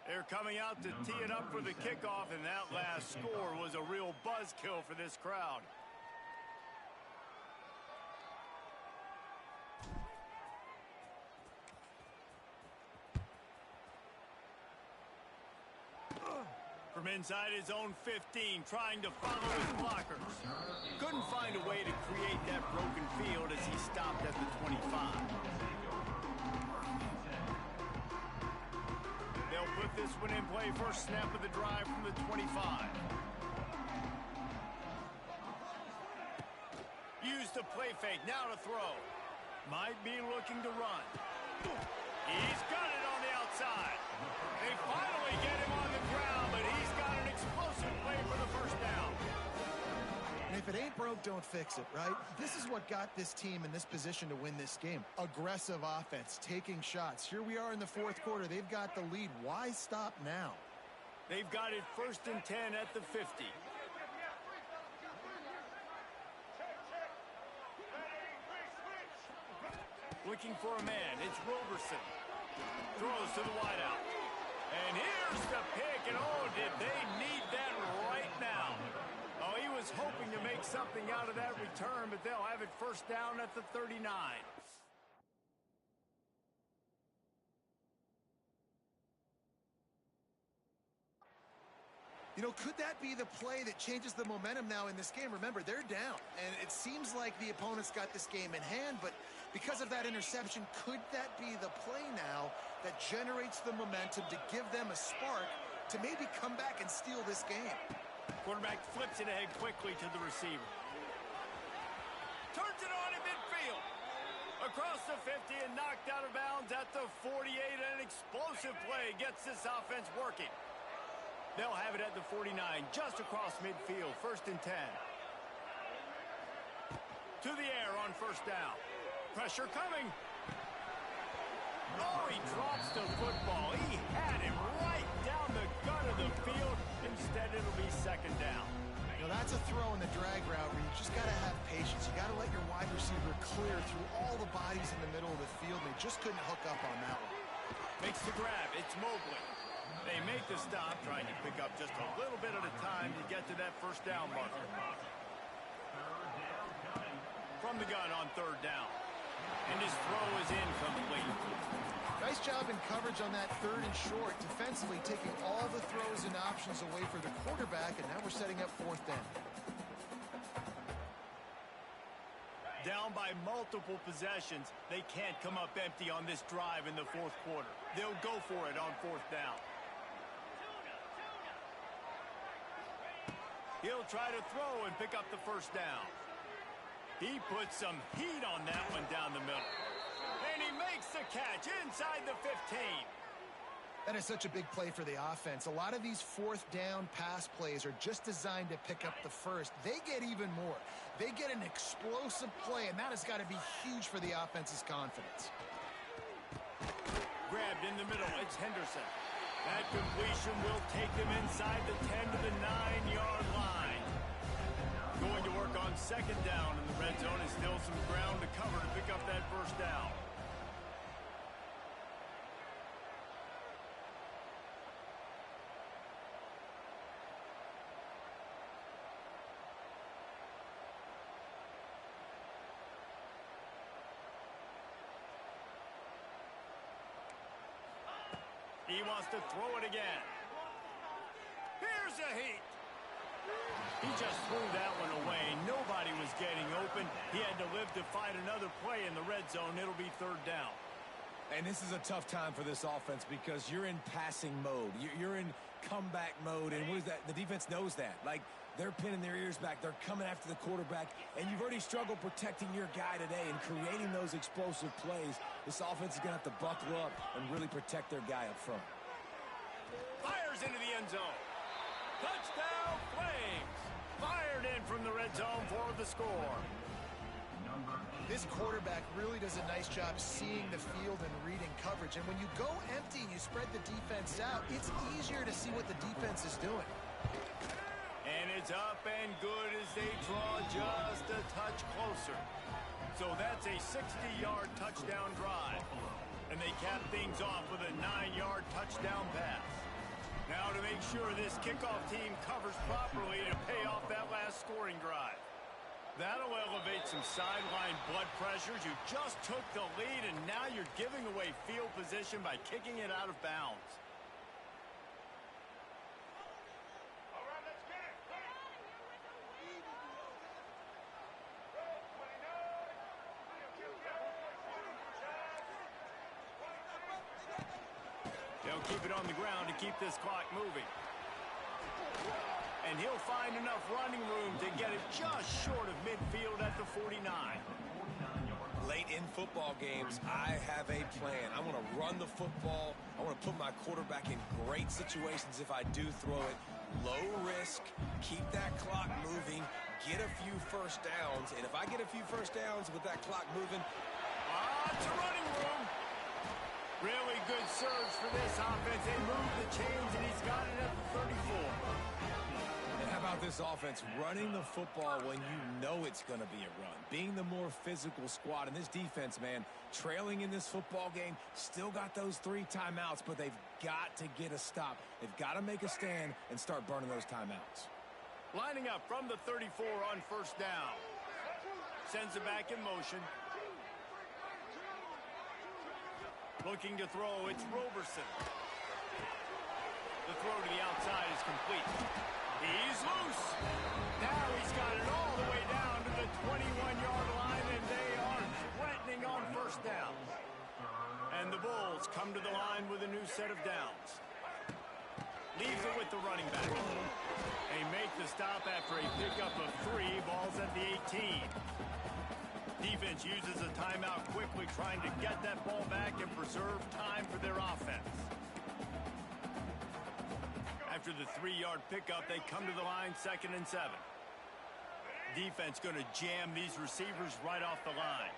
They're coming out to tee it up for the kickoff, and that last score was a real buzzkill for this crowd. From inside his own 15, trying to follow his blockers. Couldn't find a way to create that broken field as he stopped at the 25. They'll put this one in play first snap of the drive from the 25. Used the play fake, now to throw. Might be looking to run. He's got it on the outside. They finally get him on the ground, but he's got an explosive play for the first down. And if it ain't broke, don't fix it, right? This is what got this team in this position to win this game. Aggressive offense, taking shots. Here we are in the fourth quarter. They've got the lead. Why stop now? They've got it 1st and 10 at the 50. Looking for a man. It's Roberson. Throws to the wideout. And here's the pick. And oh, did they need that right now? Oh, he was hoping to make something out of that return, but they'll have it first down at the 39. You know, could that be the play that changes the momentum now in this game? Remember, they're down, and it seems like the opponent's got this game in hand, but because of that interception, could that be the play now that generates the momentum to give them a spark to maybe come back and steal this game? Quarterback flips it ahead quickly to the receiver. Turns it on in midfield. Across the 50 and knocked out of bounds at the 48. An explosive play gets this offense working. They'll have it at the 49, just across midfield, 1st and 10. To the air on first down. Pressure coming. Oh, he drops the football. He had him right down the gut of the field. Instead, it'll be 2nd down. You know, that's a throw in the drag route where you just got to have patience. You got to let your wide receiver clear through all the bodies in the middle of the field. They just couldn't hook up on that one. Makes the grab. It's Mobley. They make the stop, trying to pick up just a little bit at a time to get to that first down marker. From the gun on 3rd down. And his throw is incomplete. Nice job in coverage on that 3rd and short. Defensively taking all the throws and options away for the quarterback, and now we're setting up 4th down. Down by multiple possessions, they can't come up empty on this drive in the 4th quarter. They'll go for it on 4th down. He'll try to throw and pick up the first down. He puts some heat on that one down the middle. And he makes the catch inside the 15. That is such a big play for the offense. A lot of these fourth down pass plays are just designed to pick up the first. They get even more. They get an explosive play, and that has got to be huge for the offense's confidence. Grabbed in the middle. It's Henderson. That completion will take them inside the 10 to the 9-yard line. Going to work on second down in the red zone. Is still some ground to cover to pick up that first down. He wants to throw it again. Here's a heat. He just threw that one away. Nobody was getting open. He had to live to find another play in the red zone. It'll be third down. And this is a tough time for this offense because you're in passing mode. You're in comeback mode, and what is that? The defense knows that. Like, they're pinning their ears back. They're coming after the quarterback, and you've already struggled protecting your guy today and creating those explosive plays. This offense is going to have to buckle up and really protect their guy up front. Fires into the end zone. Touchdown, Flames. Fired in from the red zone for the score. This quarterback really does a nice job seeing the field and reading coverage. And when you go empty and you spread the defense out, it's easier to see what the defense is doing. And it's up and good as they draw just a touch closer. So that's a 60-yard touchdown drive. And they cap things off with a 9-yard touchdown pass. Now to make sure this kickoff team covers properly to pay off that last scoring drive. That'll elevate some sideline blood pressures. You just took the lead, and now you're giving away field position by kicking it out of bounds. They'll keep it on the ground to keep this clock moving. And he'll find enough running room to get it just short of midfield at the 49. Late in football games, I have a plan. I want to run the football. I want to put my quarterback in great situations if I do throw it. Low risk, keep that clock moving, get a few first downs. And if I get a few first downs with that clock moving, it's a running room. Really good surge for this offense. They move the chains, and he's got it at the 34. How about this offense running the football when you know it's going to be a run? Being the more physical squad. And this defense, man, trailing in this football game, still got those 3 timeouts, but they've got to get a stop. They've got to make a stand and start burning those timeouts. Lining up from the 34 on first down. Sends it back in motion. Looking to throw, it's Roberson. The throw to the outside is complete. He's loose. Now he's got it all the way down to the 21-yard line, and they are threatening on first down. And the Bulls come to the line with a new set of downs. Leaves it with the running back. They make the stop after a pickup of 3 balls at the 18. Defense uses a timeout quickly, trying to get that ball back and preserve time for their offense. After the 3-yard pickup, they come to the line 2nd and 7. Defense going to jam these receivers right off the line.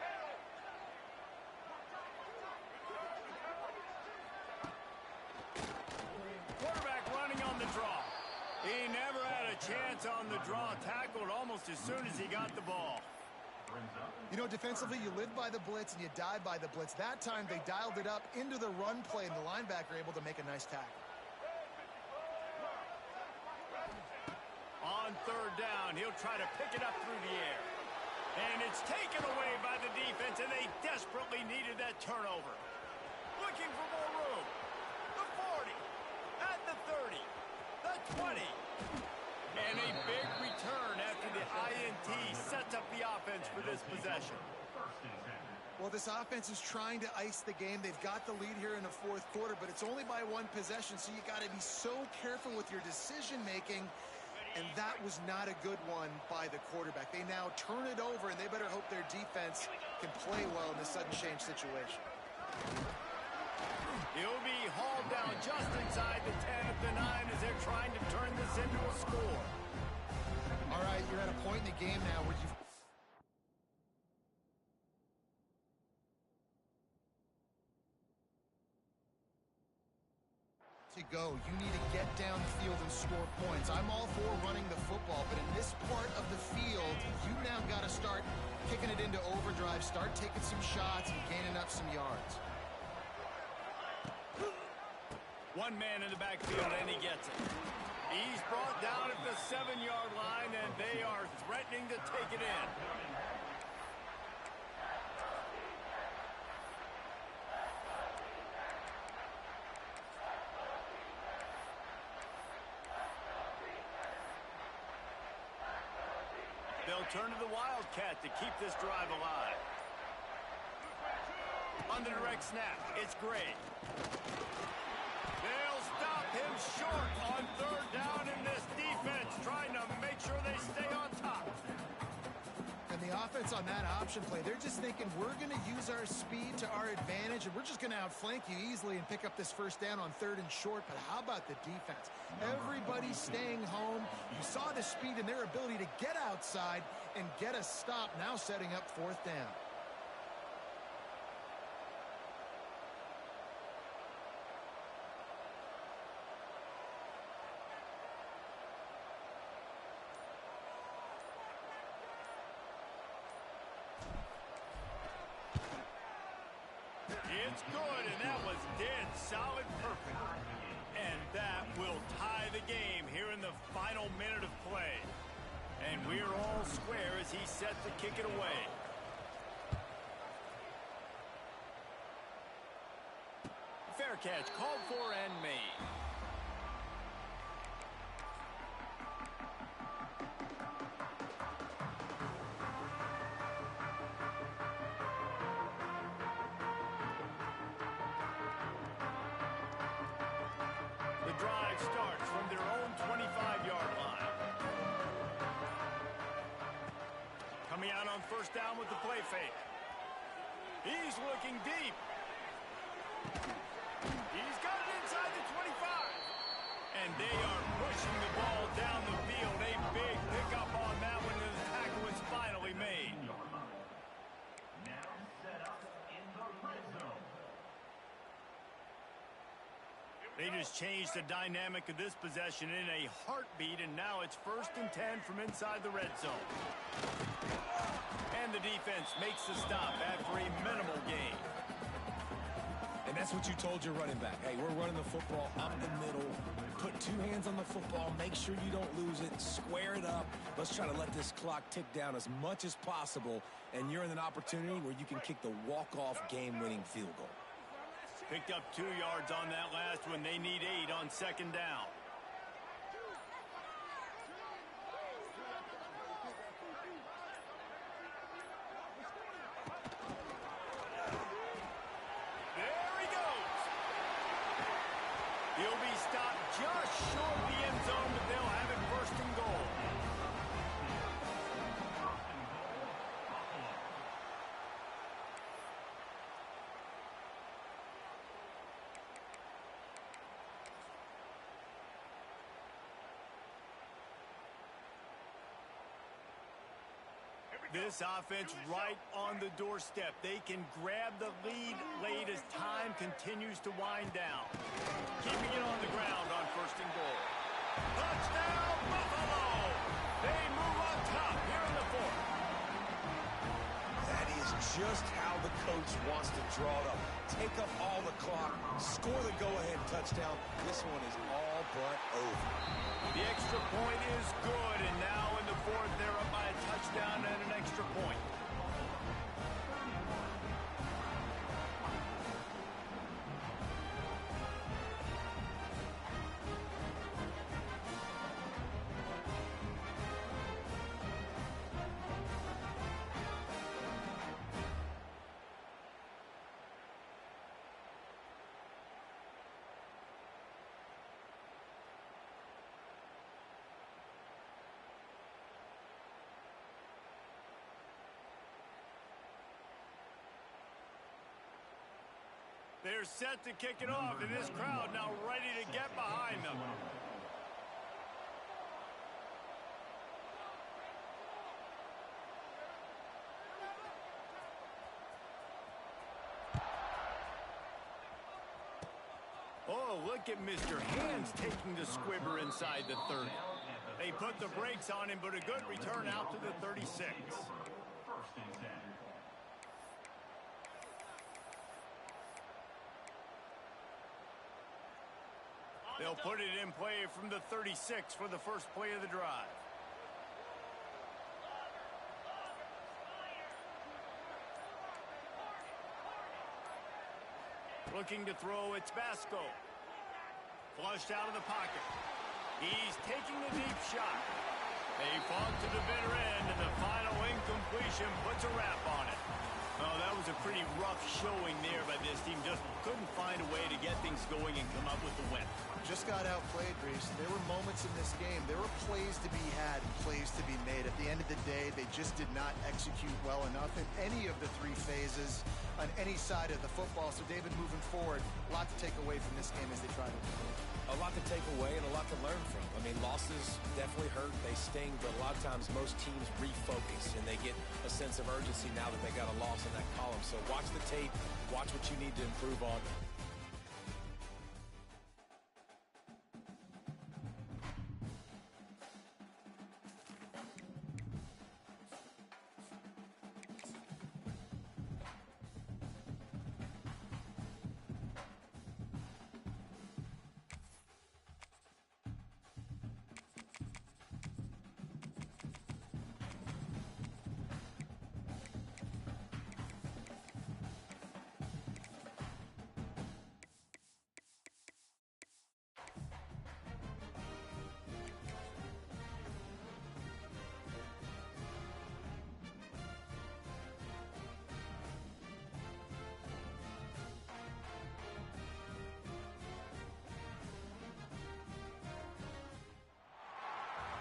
Quarterback running on the draw. He never had a chance on the draw. Tackled almost as soon as he got the ball. You know, defensively, you live by the blitz and you die by the blitz. That time, they dialed it up into the run play, and the linebacker able to make a nice tackle. On third down, he'll try to pick it up through the air. And it's taken away by the defense, and they desperately needed that turnover. Looking for more room. The 40, at the 30, the 20. And a big return after the INT sets up the offense for this possession. Well, this offense is trying to ice the game. They've got the lead here in the 4th quarter, but it's only by 1 possession, so you got to be so careful with your decision-making. And that was not a good one by the quarterback. They now turn it over, and they better hope their defense can play well in this sudden change situation. He'll be hauled down just inside the 10 at the 9 as they're trying to turn this into a score. All right, you're at a point in the game now where you've to go. You need to get down the field and score points. I'm all for running the football, but in this part of the field, you now got to start kicking it into overdrive, start taking some shots and gaining up some yards. One man in the backfield, and he gets it. He's brought down at the 7-yard line, and they are threatening to take it in. They'll turn to the Wildcat to keep this drive alive. On the direct snap, it's Gray. They'll stop him short on 3rd down in this defense, trying to make sure they stay on top. And the offense on that option play, they're just thinking we're going to use our speed to our advantage, and we're just going to outflank you easily and pick up this 1st down on 3rd and short. But how about the defense? Everybody's staying home. You saw the speed and their ability to get outside and get a stop, now setting up 4th down. It's good, and that was dead solid perfect. And that will tie the game here in the final minute of play. And we're all square as he's set to kick it away. Fair catch called for and made. The drive starts from their own 25-yard line. Coming out on 1st down with the play fake. He's looking deep. He's got it inside the 25. And they are pushing the ball down the field. A big pickup on that one, and the tackle is finally made. They just changed the dynamic of this possession in a heartbeat, and now it's 1st and 10 from inside the red zone. And the defense makes the stop after a minimal gain. And that's what you told your running back. Hey, we're running the football up the middle. Put 2 hands on the football. Make sure you don't lose it. Square it up. Let's try to let this clock tick down as much as possible. And you're in an opportunity where you can kick the walk-off game-winning field goal. Picked up 2 yards on that last one. They need 8 on 2nd down. There he goes. He'll be stopped just short of the end zone, but they'll have it 1st and goal. This offense right on the doorstep. They can grab the lead late as time continues to wind down. Keeping it on the ground on 1st and goal. Touchdown, Buffalo! They move on top here in the 4th. That is just how the coach wants to draw it up. Take up all the clock, score the go-ahead touchdown. This one is all but over. The extra point is good, and now in the 4th, they're up by a touchdown and an extra point. They're set to kick it off, and this crowd now ready to get behind them. Oh, look at Mr. Hands taking the squibber inside the 30. They put the brakes on him, but a good return out to the 36. They'll put it in play from the 36 for the first play of the drive. Looking to throw, it's Vasco. Flushed out of the pocket. He's taking the deep shot. They fought to the bitter end, and the final incompletion puts a wrap on it. Oh, that was a pretty rough showing there by this team. Just couldn't find a way to get things going and come up with the win. Just got outplayed, Reese. There were moments in this game. There were plays to be had and plays to be made. At the end of the day, they just did not execute well enough in any of the three phases on any side of the football. So, David, moving forward, a lot to take away from this game as they try to improve. A lot to take away and a lot to learn from. I mean, losses definitely hurt. They sting, but a lot of times most teams refocus and they get a sense of urgency now that they got a loss in that column. So watch the tape, watch what you need to improve on.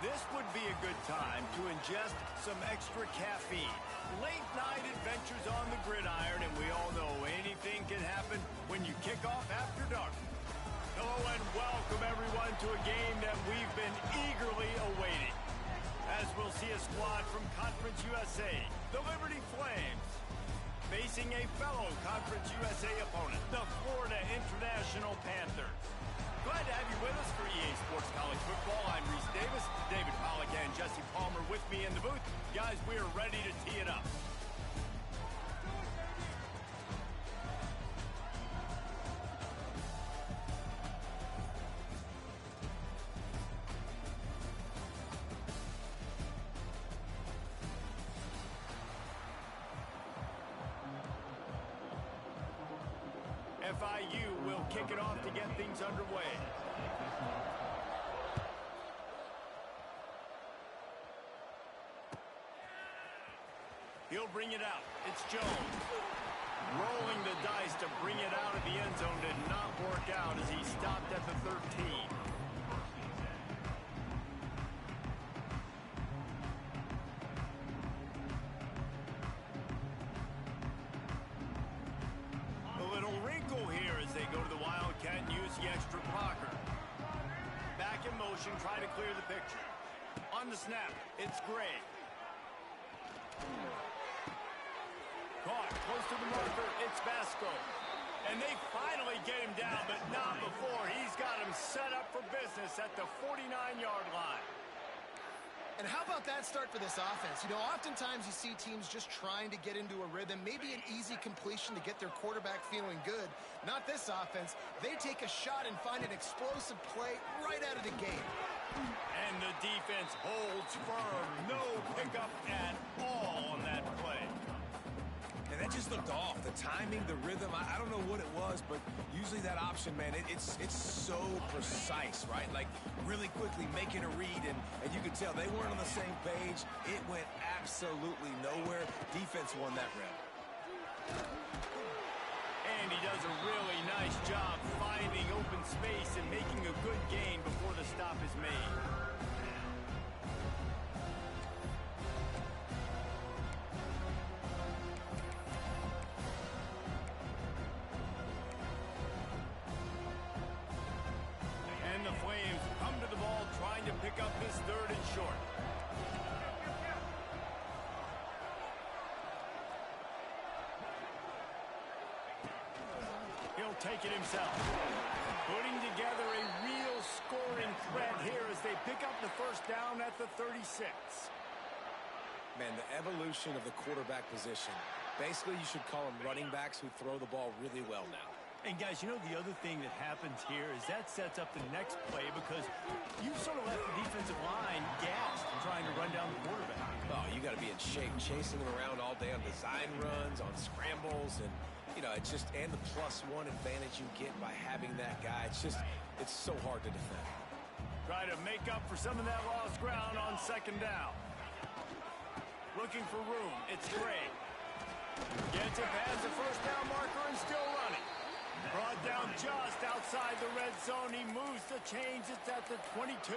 This would be a good time to ingest some extra caffeine. Late night adventures on the gridiron, and we all know anything can happen when you kick off after dark. Hello and welcome everyone to a game that we've been eagerly awaiting. As we'll see a squad from Conference USA, the Liberty Flames, facing a fellow Conference USA opponent, the Florida International Panthers. Glad to have you with us for EA Sports College Football. I'm Reese Davis, David Pollack and Jesse Palmer with me in the booth. Guys, we are ready to tee it up. FIU will kick it off to get things underway. He'll bring it out. It's Jones. Rolling the dice to bring it out of the end zone did not work out as he stopped at the 13. Try to clear the picture. On the snap, it's Gray. Caught close to the marker, it's Vasco. And they finally get him down, but not before. He's got him set up for business at the 49-yard line. And how about that start for this offense? You know, oftentimes you see teams just trying to get into a rhythm, maybe an easy completion to get their quarterback feeling good. Not this offense. They take a shot and find an explosive play right out of the gate. And the defense holds firm. No pickup at all on that play. And that just looked off. The timing, the rhythm, I don't know what it was, but usually that option, man, it's so precise, right? Like really quickly making a read, and you could tell they weren't on the same page. It went absolutely nowhere. Defense won that round. And he does a really nice job finding open space and making a good gain before the stop is made. is 3rd and short. He'll take it himself. Putting together a real scoring threat here as they pick up the 1st down at the 36. Man, the evolution of the quarterback position. Basically, you should call them running backs who throw the ball really well now. And guys, you know the other thing that happens here is that sets up the next play because you sort of left the defensive line gassed trying to run down the quarterback. Oh, you got to be in shape, chasing them around all day on design runs, on scrambles, and you know, it's just, and the +1 advantage you get by having that guy. It's so hard to defend. Try to make up for some of that lost ground on 2nd down. Looking for room. It's Gray. Gets it past the 1st down marker and still running. Brought down just outside the red zone. He moves the chains. It's at the 22.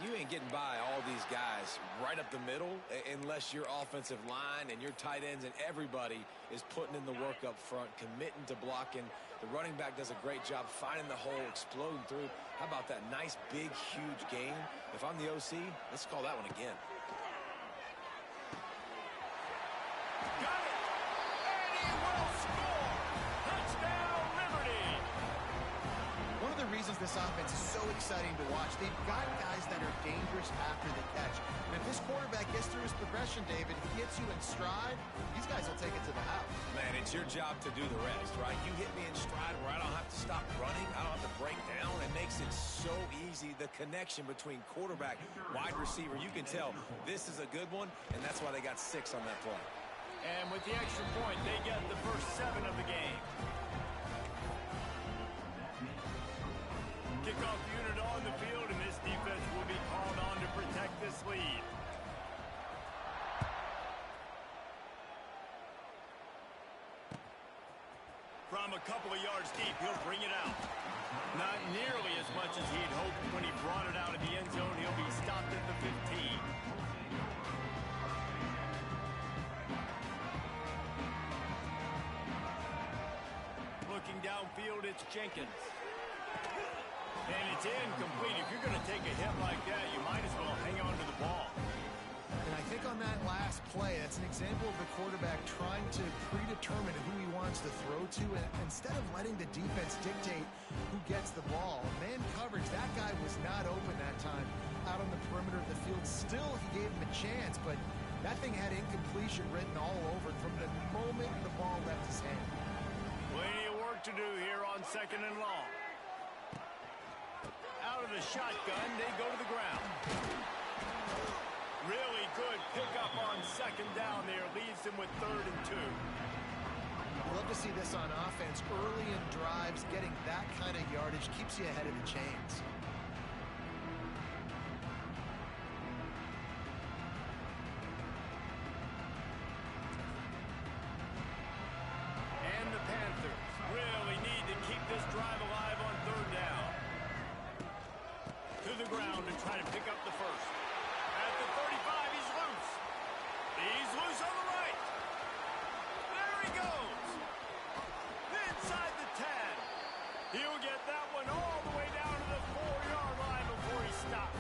You ain't getting by all these guys right up the middle unless your offensive line and your tight ends and everybody is putting in the work up front, committing to blocking. The running back does a great job finding the hole, exploding through. How about that nice, big, huge game? If I'm the OC, let's call that one again. Got it! And he will score! Touchdown, Liberty! One of the reasons this offense is so exciting to watch, they've got guys that are dangerous after the catch. And if this quarterback gets through his progression, David, he gets you in stride, these guys will take it to the house. Man, it's your job to do the rest, right? You hit me in stride where I don't have to stop running. I don't have to break down. It makes it so easy. The connection between quarterback, wide receiver, you can tell this is a good one, and that's why they got 6 on that play. And with the extra point, they get the first 7 of the game. Kickoff unit on the field, and this defense will be called on to protect this lead. From a couple of yards deep, he'll bring it out. Not nearly as much as he'd hoped when he brought it out of the end zone. He'll be stopped at the 15. Looking downfield, it's Jenkins. And it's incomplete. If you're going to take a hit like that, you might as well hang on to the ball. And I think on that last play, that's an example of the quarterback trying to predetermine who he wants to throw to, and instead of letting the defense dictate who gets the ball. Man coverage, that guy was not open that time out on the perimeter of the field. Still, he gave him a chance, but that thing had incompletion written all over it from the moment the ball left his hand. Plenty of work to do here on 2nd and long. Out of the shotgun, they go to the ground. Really good pickup on 2nd down there. Leaves them with 3rd and 2. I'd love to see this on offense. Early in drives, getting that kind of yardage keeps you ahead of the chains. And the Panthers really need to keep this drive alive on 3rd down. To the ground and try to pick up the first. At the 35, he's loose. He's loose on the right. There he goes. Inside the 10. He'll get that one all the way down to the 4-yard line before he stops.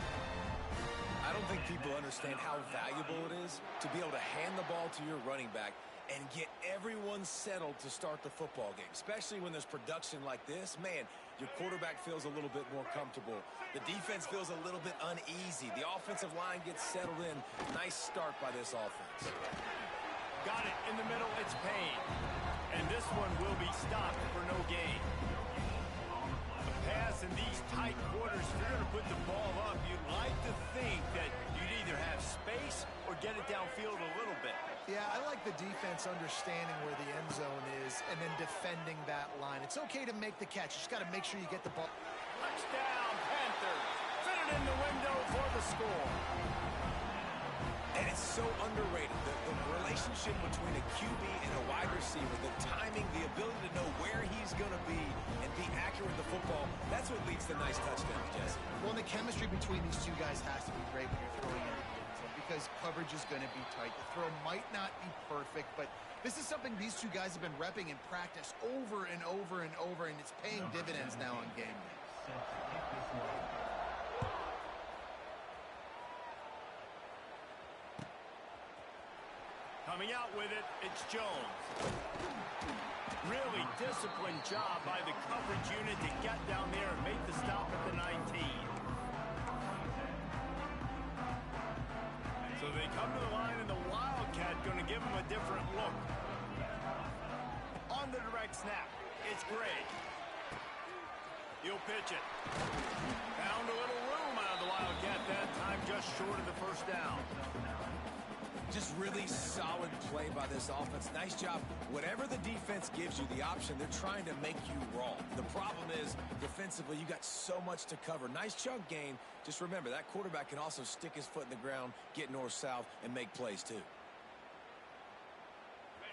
I don't think people understand how valuable it is to be able to hand the ball to your running back and get everyone settled to start the football game, especially when there's production like this. Man, your quarterback feels a little bit more comfortable. The defense feels a little bit uneasy. The offensive line gets settled in. Nice start by this offense. Got it in the middle. It's Payne. And this one will be stopped for no gain. A pass in these tight quarters, if you're going to put the ball up, you'd like to think that you'd either have space or get it downfield a little bit. Yeah, I like the defense understanding where the end zone is and then defending that line. It's okay to make the catch. You just got to make sure you get the ball. Touchdown, Panthers. Fit it in the window for the score. And it's so underrated, the relationship between a QB and a wide receiver, the timing, the ability to know where he's going to be and be accurate with the football, that's what leads to nice touchdowns, Jesse. Well, the chemistry between these two guys has to be great when you're throwing in the end zone because coverage is going to be tight. The throw might not be perfect, but this is something these two guys have been repping in practice over and over and over, and it's paying dividends now on game day. Coming out with it, it's Jones. Really disciplined job by the coverage unit to get down there and make the stop at the 19. So they come to the line, and the Wildcat going to give them a different look. On the direct snap, it's Gray. He'll pitch it. Found a little room out of the Wildcat that time, just short of the first down. Just really solid play by this offense. Nice job. Whatever the defense gives you the option, they're trying to make you wrong. The problem is, defensively, you got so much to cover. Nice chunk gain. Just remember, that quarterback can also stick his foot in the ground, get north-south, and make plays too.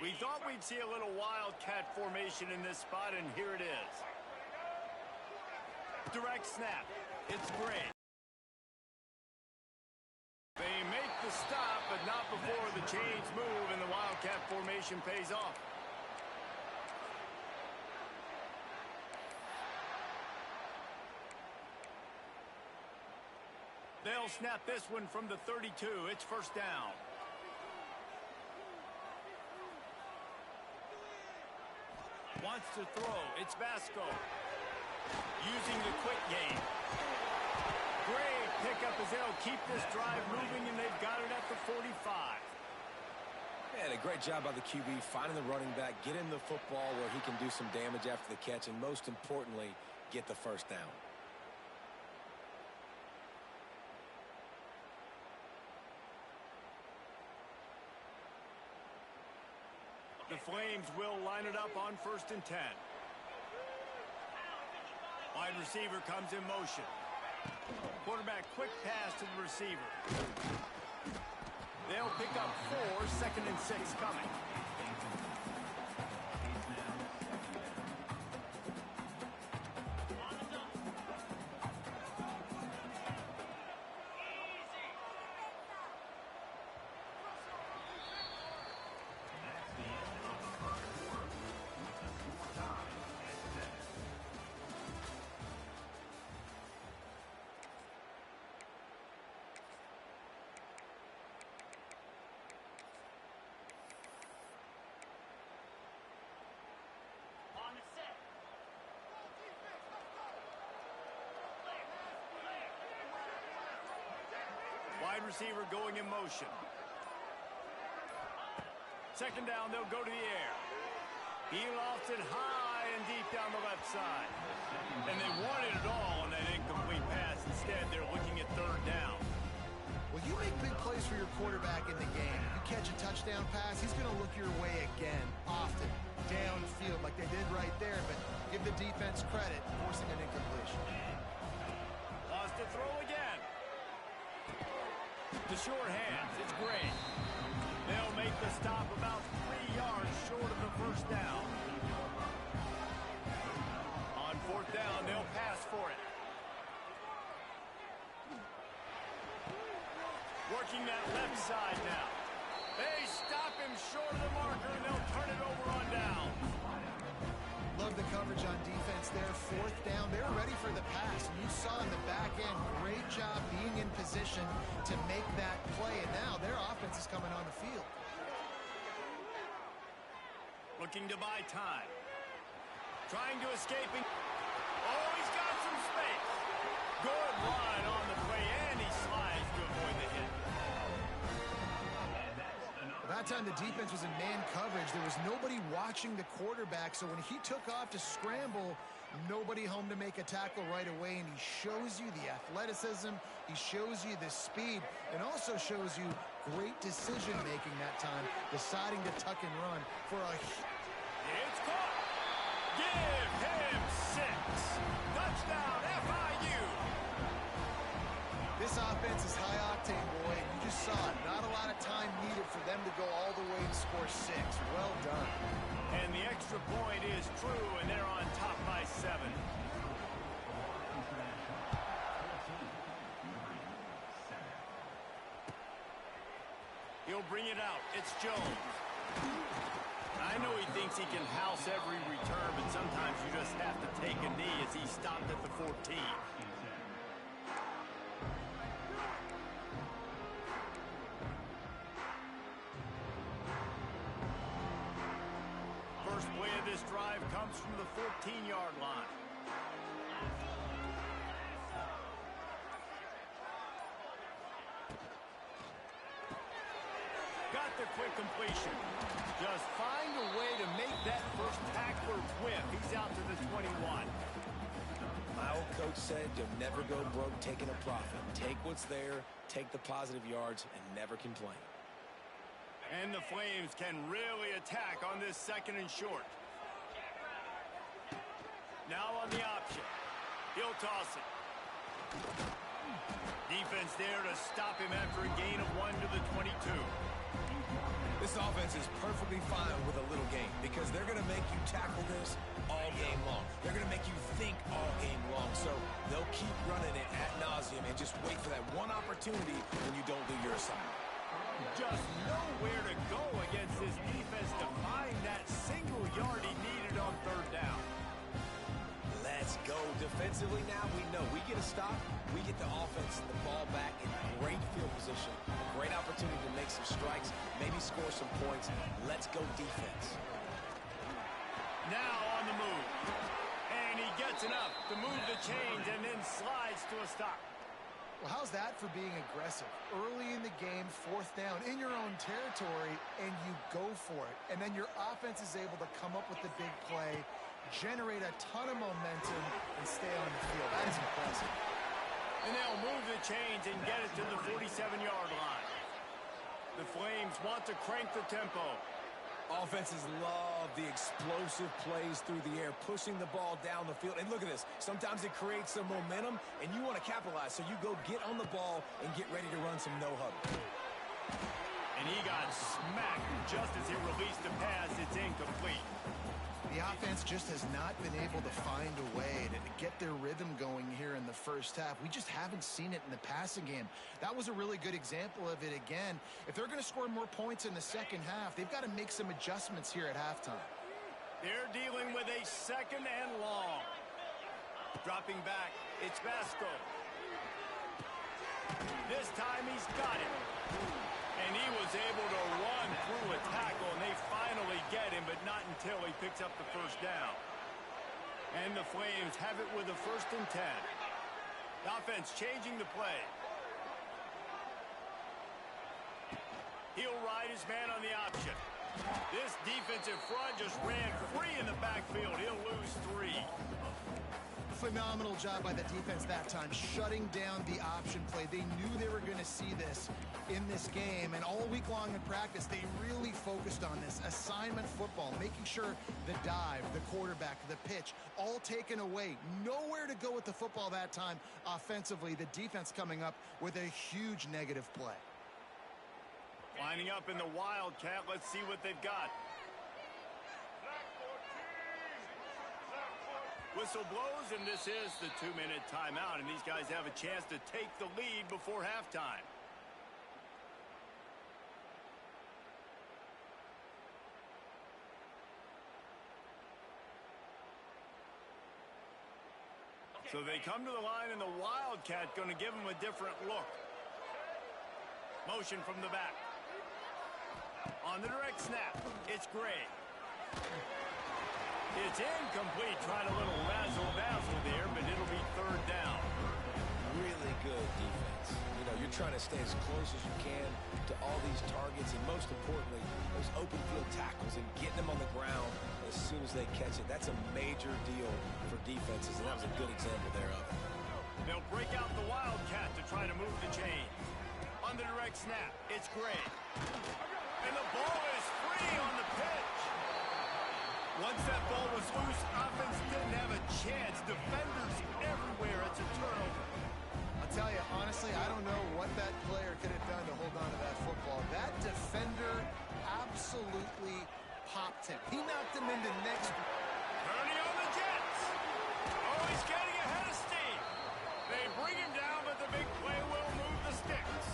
We thought we'd see a little Wildcat formation in this spot, and here it is. Direct snap. It's Gray. They make the stop, but not before the chains move and the Wildcat formation pays off. They'll snap this one from the 32. It's first down. Wants to throw. It's Vasco. Using the quick game. Great pickup as they'll keep this drive moving, and they've got it at the 45. And a great job by the QB finding the running back, get him the football where he can do some damage after the catch, and most importantly, get the first down. The Flames will line it up on 1st and 10. Wide receiver comes in motion. Quarterback quick pass to the receiver. They'll pick up 4, 2nd and 6 coming. Wide receiver going in motion. 2nd down, they'll go to the air. He lofts it high and deep down the left side. And they wanted it all on that incomplete pass. Instead, they're looking at 3rd down. Well, you make big plays for your quarterback in the game. You catch a touchdown pass, he's going to look your way again, often, downfield like they did right there. But give the defense credit, forcing an incompletion. Lost to throw again. The short hands, it's Gray. They'll make the stop about 3 yards short of the first down. On 4th down, they'll pass for it. Working that left side now. They stop him short of the marker, and they'll turn it over on down. Love the coverage on defense there. 4th down, they're ready for the pass. You saw in the back end, great job being in position to make that play. And now their offense is coming on the field. Looking to buy time. Trying to escape. Oh, he's got some space. Good line on the play, and he slides to avoid the hit. By that time, the defense was in man coverage. There was nobody watching the quarterback, so when he took off to scramble, nobody home to make a tackle right away, and he shows you the athleticism, he shows you the speed, and also shows you great decision-making that time, deciding to tuck and run for a... It's caught! Give him 6! Touchdown, FIU! This offense is high-octane, boy, and you just saw it. Not a lot of time needed for them to go all the way and score 6. Well done. And the extra point is true, and they're on top by 7. He'll bring it out. It's Jones. I know he thinks he can house every return, but sometimes you just have to take a knee as he stopped at the 14. this drive comes from the 14-yard line. Got the quick completion. Just find a way to make that first tackler whip. He's out to the 21. My old coach said you'll never go broke taking a profit. Take what's there, take the positive yards, and never complain. And the Flames can really attack on this 2nd and short. Now on the option. He'll toss it. Defense there to stop him after a gain of 1 to the 22. This offense is perfectly fine with a little game because they're going to make you tackle this all game long. They're going to make you think all game long. So they'll keep running it ad nauseum and just wait for that one opportunity when you don't do your assignment. Just nowhere to go against this defense to find that single yard he needed on 3rd down. Let's go. Defensively now, we know we get a stop. We get the offense the ball back in great field position. Great opportunity to make some strikes, maybe score some points. Let's go defense. Now on the move. And he gets enough to move the chains and then slides to a stop. Well, how's that for being aggressive? Early in the game, 4th down, in your own territory, and you go for it. And then your offense is able to come up with the big play, generate a ton of momentum, and stay on the field. That is impressive. And they'll move the chains and get it to the 47-yard line. The Flames want to crank the tempo. Offenses love the explosive plays through the air, pushing the ball down the field. And look at this. Sometimes it creates some momentum, and you want to capitalize. So you go get on the ball and get ready to run some no-huddle. And he got smacked just as he released the pass. It's incomplete. The offense just has not been able to find a way to get their rhythm going here in the first half. We just haven't seen it in the passing game. That was a really good example of it again. If they're going to score more points in the second half, they've got to make some adjustments here at halftime. They're dealing with a 2nd and long. Dropping back, it's Vasco. This time he's got it. And he was able to run through a tackle, and they finally get him, but not until he picks up the 1st down. And the Flames have it with a 1st and 10. The offense changing the play. He'll ride his man on the option. This defensive front just ran free in the backfield. He'll lose 3. Phenomenal job by the defense that time, shutting down the option play. They knew they were going to see this in this game, and all week long in practice, they really focused on this assignment football, making sure the dive, the quarterback, the pitch, all taken away. Nowhere to go with the football that time offensively. The defense coming up with a huge negative play. Lining up in the Wildcat. Let's see what they've got. Whistle blows, and this is the 2-minute timeout, and these guys have a chance to take the lead before halftime. So they come to the line, and the Wildcat going to give them a different look. Motion from the back. On the direct snap, it's Gray. It's incomplete, trying a little razzle-dazzle there, but it'll be 3rd down. Really good defense. You know, you're trying to stay as close as you can to all these targets, and most importantly, those open field tackles and getting them on the ground as soon as they catch it. That's a major deal for defenses, and that was a good example thereof. They'll break out the Wildcat to try to move the chains. On the direct snap, it's Gray. And the ball is free on the pitch. Once that ball was loose, offense didn't have a chance. Defenders everywhere. It's a turnover. I'll tell you, honestly, I don't know what that player could have done to hold on to that football. That defender absolutely popped him. He knocked him into next. Kearney on the Jets. Oh, he's getting ahead of steam. They bring him down, but the big play will move the sticks.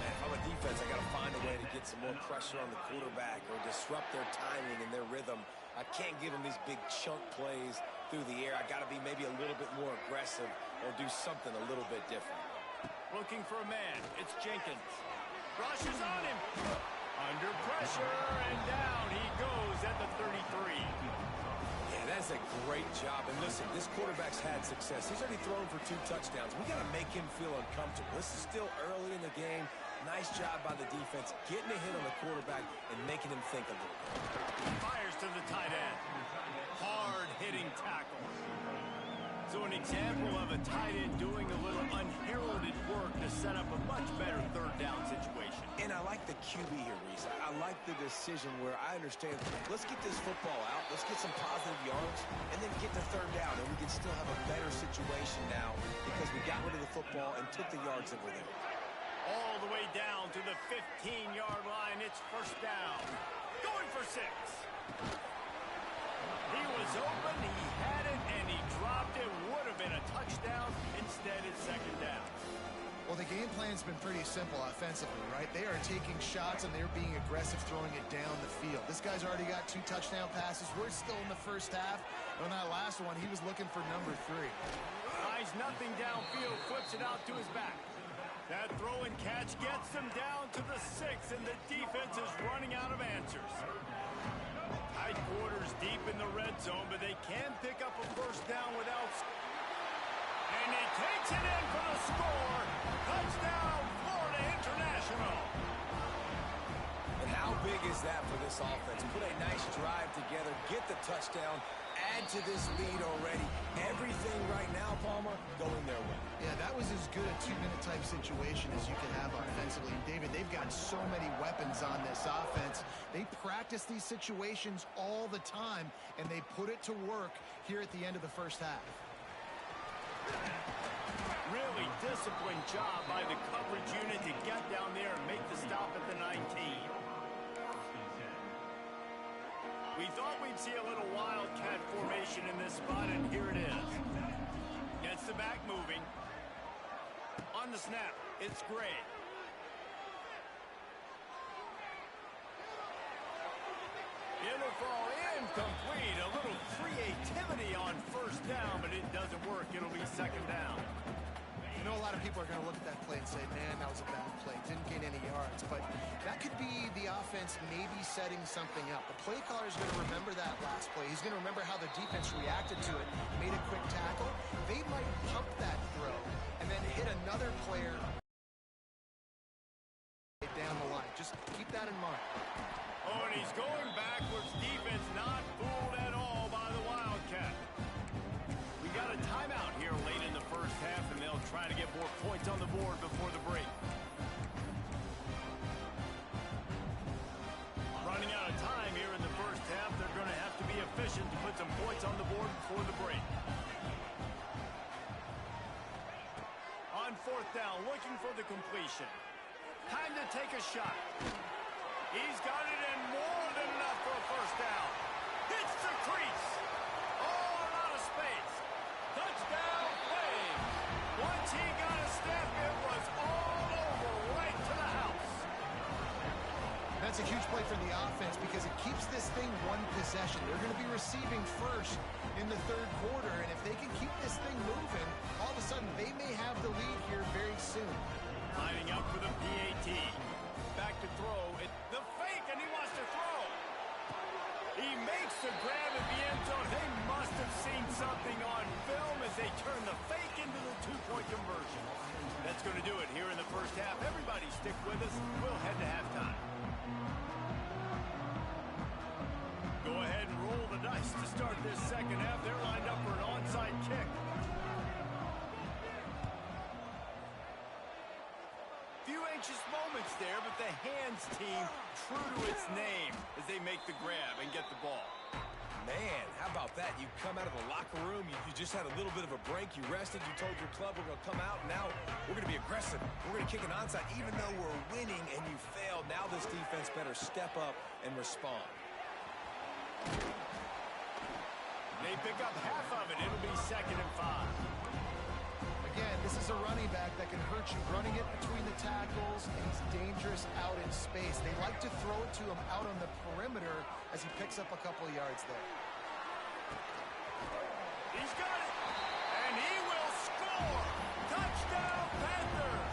And if I'm a defense, I got to find a way to get some more pressure on the quarterback or disrupt their timing and their rhythm. I can't give them these big chunk plays through the air. I got to be maybe a little bit more aggressive or do something a little bit different. Looking for a man. It's Jenkins. Rushes on him. Under pressure, and down he goes at the 33. Yeah, that's a great job. And listen, this quarterback's had success. He's already thrown for 2 touchdowns. We got to make him feel uncomfortable. This is still early in the game. Nice job by the defense, getting a hit on the quarterback and making him think a little bit. Fires to the tight end. Hard-hitting tackle. So an example of a tight end doing a little unheralded work to set up a much better third down situation. And I like the QB here, Reese. I like the decision where I understand, let's get this football out, let's get some positive yards, and then get to third down, and we can still have a better situation now because we got rid of the football and took the yards that were there. All the way down to the 15-yard line. It's first down. Going for 6. He was open, he had it, and he dropped it. Would have been a touchdown. Instead, it's second down. Well, the game plan's been pretty simple offensively, right? They are taking shots, and they're being aggressive, throwing it down the field. This guy's already got 2 touchdown passes. We're still in the first half. On that last one, he was looking for number 3. Eyes nothing downfield, flips it out to his back. That throw and catch gets them down to the 6, and the defense is running out of answers. Tight quarters deep in the red zone, but they can pick up a first down without. And he takes it in for the score. Touchdown, Florida International. And how big is that for this offense? Put a nice drive together, get the touchdown, add to this lead already. Everything right now, Palmer, going their way. Yeah, that was as good a 2-minute type situation as you can have offensively. And David, they've got so many weapons on this offense. They practice these situations all the time, and they put it to work here at the end of the first half. Really disciplined job by the coverage unit to get down there and make the stop at the 19. We thought we'd see a little wildcat formation in this spot, and here it is. Gets the back moving. On the snap, it's Gray. It'll fall incomplete. A little creativity on first down, but it doesn't work. It'll be second down. You know, a lot of people are going to look at that play and say, man, that was a bad play. Didn't gain any yards. But that could be the offense maybe setting something up. The play caller is going to remember that last play. He's going to remember how the defense reacted to it, made a quick tackle. They might pump that throw and then hit another player down the line. Just keep that in mind. Oh, and he's going backwards. Defense not fooled at all by the Wildcat. We got a timeout here late in the first half, and they'll try to get more points on the board before the break. Running out of time here in the first half. They're going to have to be efficient to put some points on the board before the break. On fourth down, looking for the completion. Time to take a shot. He's got it in more than enough for a first down. Hits the crease. Oh, a lot of space. Touchdown, Flames. Once he got a step, it was all over, right to the house. That's a huge play for the offense because it keeps this thing one possession. They're going to be receiving first in the third quarter, and if they can keep this thing moving, all of a sudden they may have the lead here very soon. Lining up for the PAT. Back to throw. The fake, and he wants to throw. He makes the grab at the end zone. They must have seen something on film as they turn the fake into the two-point conversion. That's going to do it here in the first half. Everybody stick with us. We'll head to halftime. Go ahead and roll the dice to start this second half. They're lined up for an onside kick. Few anxious moments there, but the hands team true to its name as they make the grab and get the ball. Man, how about that? You come out of the locker room, you just had a little bit of a break, you rested, you told your club we're going to come out, and now we're going to be aggressive. We're going to kick an onside, even though we're winning and you failed. Now this defense better step up and respond. They pick up half of it. It'll be 2nd and 5. Again, this is a running back that can hurt you, running it between the tackles, and he's dangerous out in space. They like to throw it to him out on the perimeter as he picks up a couple of yards there. He's got it, and he will score. Touchdown, Panthers.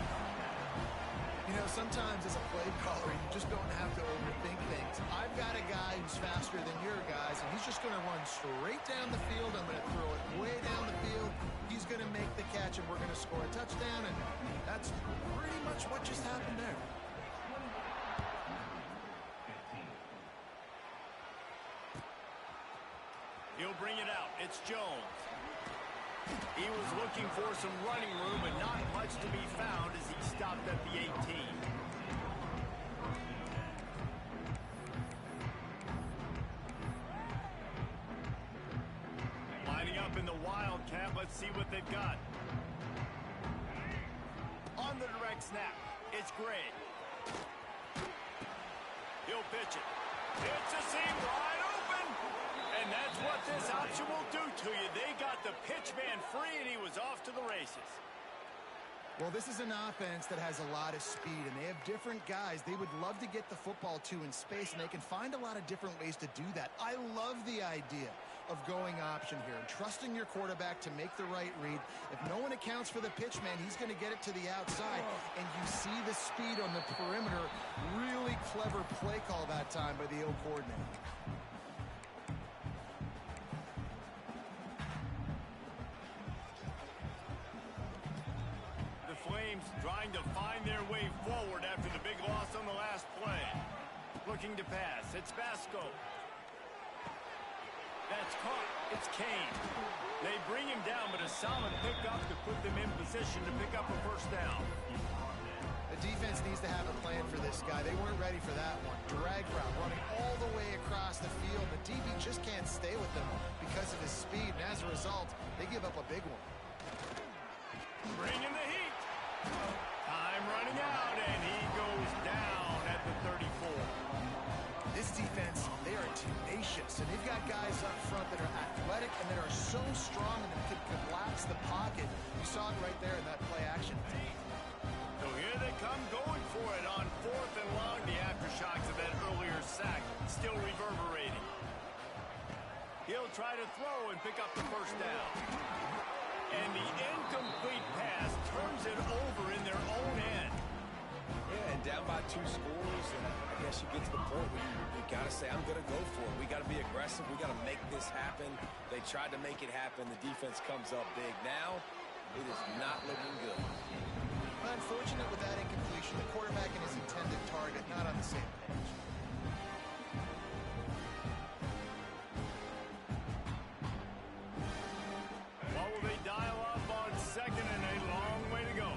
You know, sometimes as a play caller, you just don't have to overthink things. I've got a guy who's faster than your guys, and he's just going to run straight down the field. I'm going to throw it way down the field. He's going to make the catch, and we're going to score a touchdown, and that's pretty much what just happened there. He'll bring it out. It's Jones. He was looking for some running room, but not much to be found as he stopped at the 18. Lining up in the Wildcat. Let's see what they've got. On the direct snap, it's Gray. He'll pitch it. It's a seam wide open. And that's what this option will do to you. They got the pitch man free, and he was off to the races. Well, this is an offense that has a lot of speed, and they have different guys they would love to get the football to in space, and they can find a lot of different ways to do that. I love the idea of going option here and trusting your quarterback to make the right read. If no one accounts for the pitch man, he's going to get it to the outside, and you see the speed on the perimeter. Really clever play call that time by the O coordinator. Flames trying to find their way forward after the big loss on the last play. Looking to pass. It's Basco. That's caught. It's Kane. They bring him down, but a solid pickup to put them in position to pick up a first down. The defense needs to have a plan for this guy. They weren't ready for that one. Drag route running all the way across the field. The DB just can't stay with them because of his speed, and as a result, they give up a big one. Bringing the heat. Time running out, and he goes down at the 34. This defense, they are tenacious, and they've got guys up front that are athletic and that are so strong and that can collapse the pocket. You saw it right there in that play action. So here they come going for it on 4th and long. The aftershocks of that earlier sack still reverberating. He'll try to throw and pick up the first down. And the incomplete pass turns it over in their own end. Yeah, and down by 2 scores, and I guess you get to the point where you got to say, I'm going to go for it. We got to be aggressive. We got to make this happen. They tried to make it happen. The defense comes up big. Now, it is not looking good. Unfortunate with that incompletion, the quarterback and his intended target not on the same page. What will they dial up on second, and a long way to go?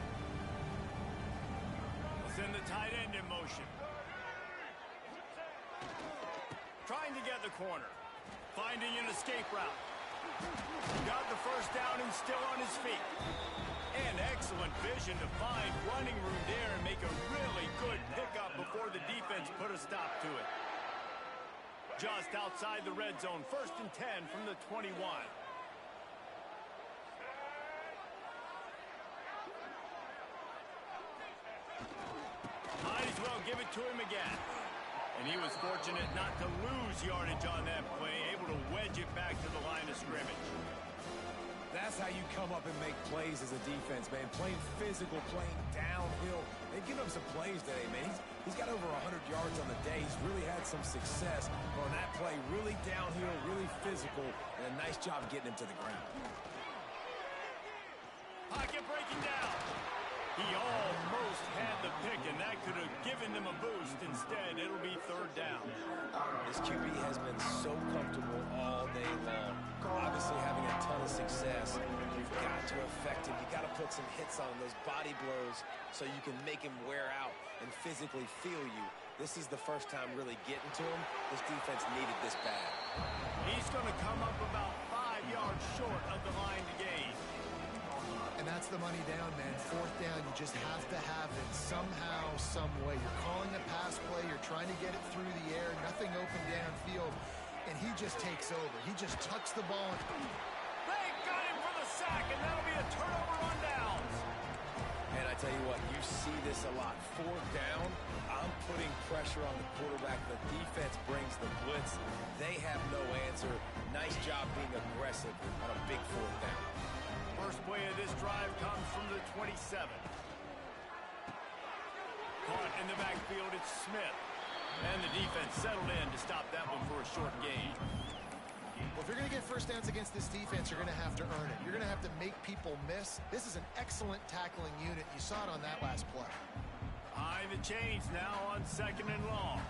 We'll send the tight end in motion. Trying to get the corner. Finding an escape route. Got the first down and still on his feet. And excellent vision to find running room there and make a really good pickup before the defense put a stop to it. Just outside the red zone, 1st and 10 from the 21. Might as well give it to him again. And he was fortunate not to lose yardage on that play, able to wedge it back to the line of scrimmage. That's how you come up and make plays as a defense, man. Playing physical, playing downhill. They've given him some plays today, man. He's got over 100 yards on the day. He's really had some success on that play. Really downhill, really physical, and a nice job getting him to the ground. Pocket breaking down. He almost had the pick, and that could have given them a boost. Instead, it'll be 3rd down. This QB has been so comfortable all day long. Obviously having a ton of success. You've got to affect him. You've got to put some hits on those body blows so you can make him wear out and physically feel you. This is the first time really getting to him. This defense needed this bad. He's going to come up about 5 yards short of the line to gain. And that's the money down, man. 4th down, you just have to have it somehow, some way. You're calling a pass play. You're trying to get it through the air. Nothing open downfield. And he just takes over. He just tucks the ball. They got him for the sack, and that'll be a turnover on downs. And I tell you what, you see this a lot. 4th down, I'm putting pressure on the quarterback. The defense brings the blitz. They have no answer. Nice job being aggressive on a big 4th down. First play of this drive comes from the 27. Caught the backfield, it's Smith. And the defense settled in to stop that one for a short gain. Well, if you're going to get first downs against this defense, you're going to have to earn it. You're going to have to make people miss. This is an excellent tackling unit. You saw it on that last play. High the chains now on 2nd and long.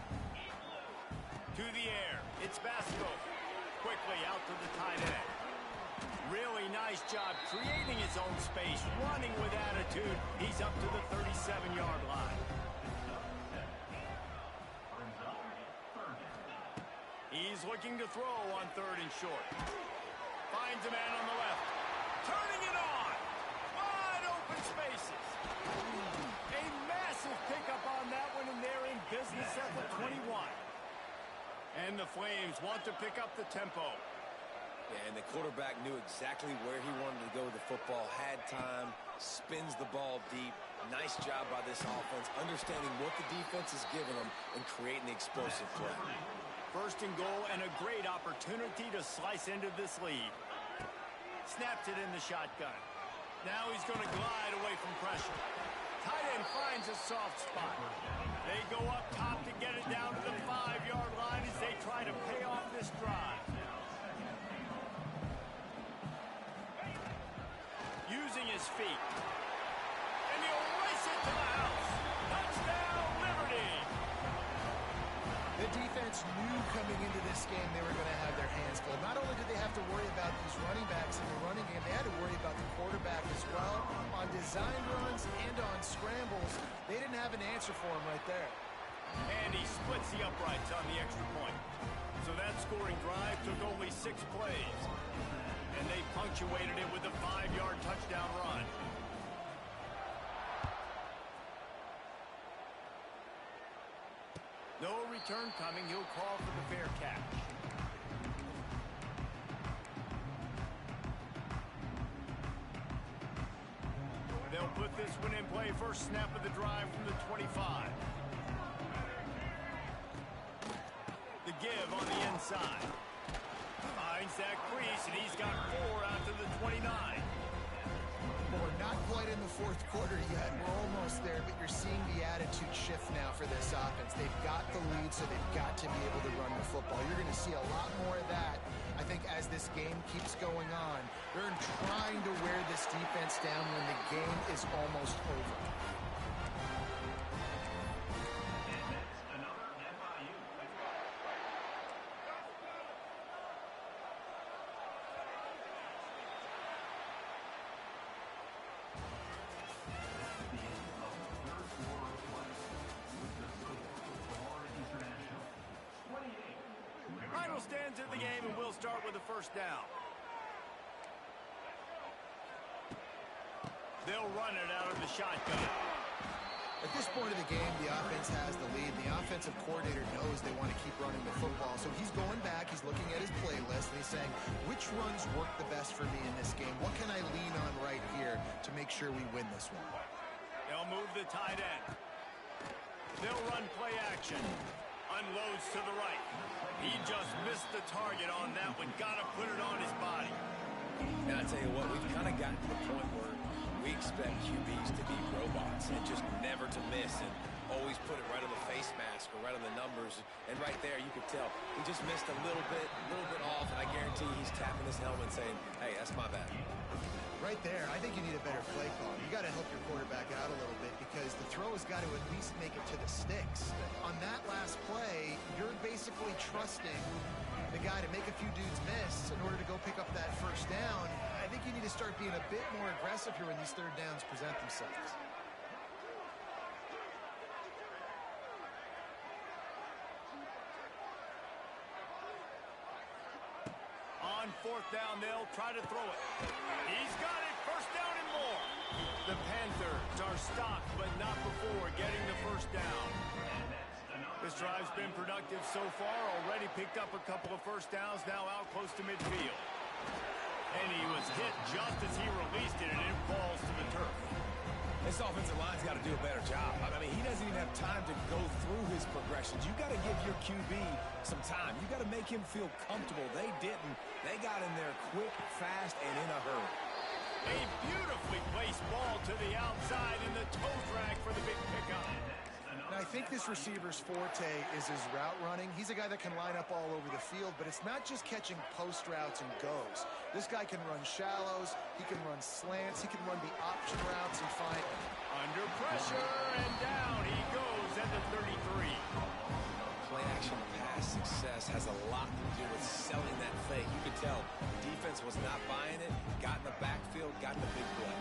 To the air. It's Basco. Quickly out to the tight end. Really nice job creating his own space, running with attitude. He's up to the 37-yard line. He's looking to throw on 3rd and short. Finds a man on the left. Turning it on. Wide open spaces. A massive pickup on that one, and they're in business at the 21. And the Flames want to pick up the tempo. Yeah, and the quarterback knew exactly where he wanted to go with the football, had time, spins the ball deep. Nice job by this offense, understanding what the defense is giving them and creating the explosive play. 1st and goal, and a great opportunity to slice into this lead. Snaps it in the shotgun. Now he's going to glide away from pressure. Tight end finds a soft spot. They go up top to get it down to the 5-yard line as they try to pay off this drive. Using his feet. And he'll race it to the house. Touchdown, Liberty! The defense knew coming into this game they were going to have their hands full. Not only did they have to worry about these running backs in the running game, they had to worry about the quarterback as well. On design runs and on scrambles, they didn't have an answer for him right there. And he splits the uprights on the extra point. So that scoring drive took only 6 plays. And they punctuated it with a 5-yard touchdown run. No return coming. He'll call for the fair catch. They'll put this one in play. First snap of the drive from the 25. The give on the inside. Finds that crease, and he's got 4 out to the 29. Well, we're not quite in the 4th quarter yet. We're almost there, but you're seeing the attitude shift now for this offense. They've got the lead, so they've got to be able to run the football. You're going to see a lot more of that, I think, as this game keeps going on. They're trying to wear this defense down when the game is almost over. Stands in the game, and we'll start with a first down. They'll run it out of the shotgun. At this point of the game, the offense has the lead. The offensive coordinator knows they want to keep running the football. So he's going back, he's looking at his playlist, and he's saying, which runs work the best for me in this game? What can I lean on right here to make sure we win this one? They'll move the tight end. They'll run play action. Unloads to the right. He just missed the target on that one. Got to put it on his body. And I tell you what, we've kind of gotten to the point where we expect QBs to be robots and just never to miss and always put it right on the face mask or right on the numbers. And right there, you could tell he just missed a little bit off, and I guarantee he's tapping his helmet saying, hey, that's my bad. Right there, I think you need a better play call. You got to help your quarterback out a little bit because the throw has got to at least make it to the sticks. On that last play, you're basically trusting the guy to make a few dudes miss in order to go pick up that first down. I think you need to start being a bit more aggressive here when these 3rd downs present themselves. On 4th down, they'll try to throw it. He's got it. First down and more. The Panthers are stopped, but not before getting the first down. This drive's been productive so far. Already picked up a couple of first downs, now out close to midfield. And he was hit just as he released it, and it falls to the turf. This offensive line's got to do a better job. I mean, he doesn't even have time to go through his progressions. You got to give your QB some time. You got to make him feel comfortable. They didn't. They got in there quick, fast, and in a hurry. A beautifully placed ball to the outside, and the toe drag for the big pickup. And I think think this receiver's forte is his route running. He's a guy that can line up all over the field, but it's not just catching post routes and goes. This guy can run shallows, he can run slants, he can run the option routes and find... Under pressure, and down he goes at the 33. Play action pass success has a lot to do with selling that fake. You could tell the defense was not buying it, got in the backfield, got the big play.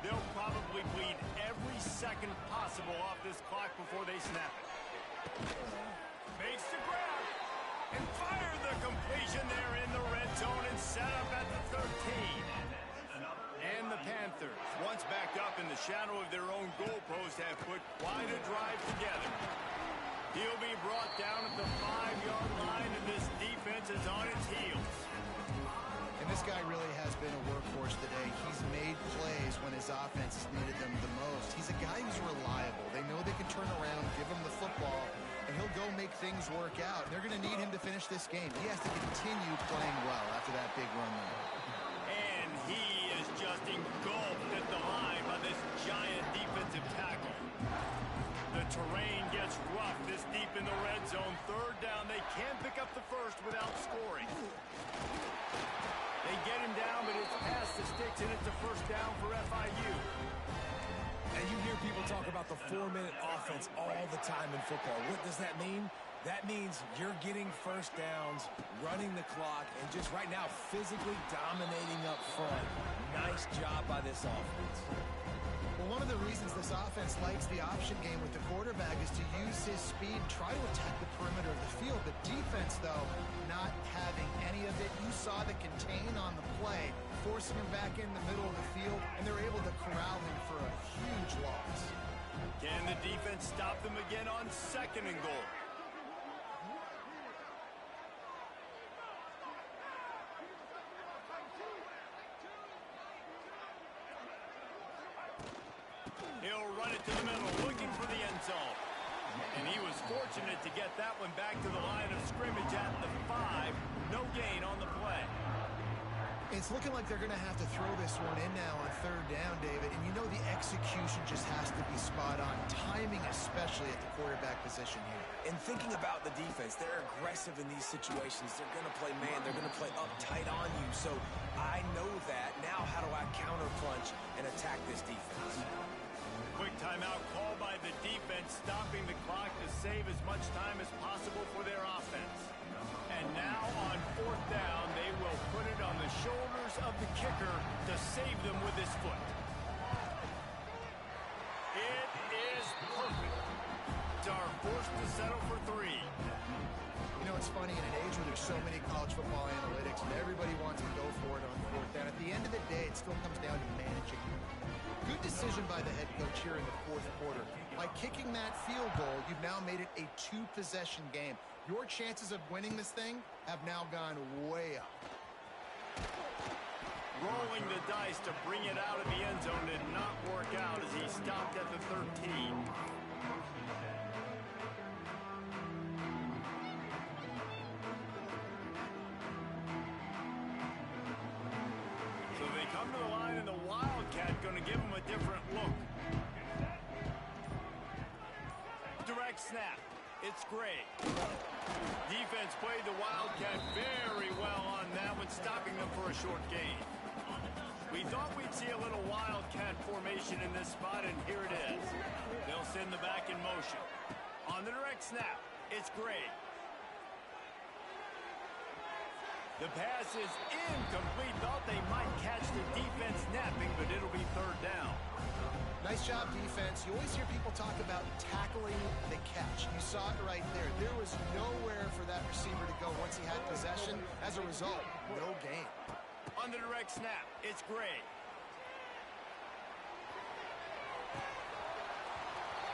They'll probably bleed every second possible off this clock before they snap it. Makes the grab and fire the completion there in the red zone and set up at the 13. And the Panthers, once backed up in the shadow of their own goalpost, have put quite a drive together. He'll be brought down at the 5-yard line, and this defense is on its heels. And this guy really has been a workhorse today. He's made plays when his offense has needed them the most. He's a guy who's reliable. They know they can turn around, give him the football, and he'll go make things work out. They're going to need him to finish this game. He has to continue playing well after that big run there. And he is just engulfed at the line by this giant defensive tackle. The terrain gets rough this deep in the red zone. Third down, they can't pick up the first without scoring. They get him down, but it's past the sticks, and it's a first down for FIU. And you hear people talk about the 4-minute offense all the time in football. What does that mean? That means you're getting first downs, running the clock, and just right now physically dominating up front. Nice job by this offense. Well, one of the reasons this offense likes the option game with the quarterback is to use his speed, try to attack the perimeter of the field. The defense, though, not having any of it. You saw the contain on the play, forcing him back in the middle of the field, and they're able to corral him for a huge loss. Can the defense stop them again on 2nd and goal? He'll run it to the middle, looking for the end zone. And he was fortunate to get that one back to the line of scrimmage at the 5. No gain on the play. It's looking like they're going to have to throw this one in now on 3rd down, David. And you know the execution just has to be spot on. Timing, especially at the quarterback position here. And thinking about the defense, they're aggressive in these situations. They're going to play man. They're going to play uptight on you. So I know that. Now how do I counterpunch and attack this defense? Quick timeout called by the defense, stopping the clock to save as much time as possible for their offense. And now on 4th down, they will put it on the shoulders of the kicker to save them with his foot. It is perfect. Dar forced to settle for 3. You know, it's funny, in an age where there's so many college football analytics and everybody wants to go for it on 4th down, at the end of the day, it still comes down to managing. Good decision by the head coach here in the 4th quarter. By kicking that field goal, you've now made it a 2-possession game. Your chances of winning this thing have now gone way up. Rolling the dice to bring it out of the end zone did not work out as he stopped at the 13. So they come to the line, and the Wildcat going to give him a different look. Direct snap. It's Gray. Defense played the Wildcat very well on that one, stopping them for a short gain. We thought we'd see a little Wildcat formation in this spot, and here it is. They'll send the back in motion. On the direct snap, it's Gray. The pass is incomplete. Thought they might catch the defense napping, but it'll be 3rd down. Nice job, defense. You always hear people talk about tackling the catch. You saw it right there. There was nowhere for that receiver to go once he had possession. As a result, no gain. On the direct snap, it's Gray.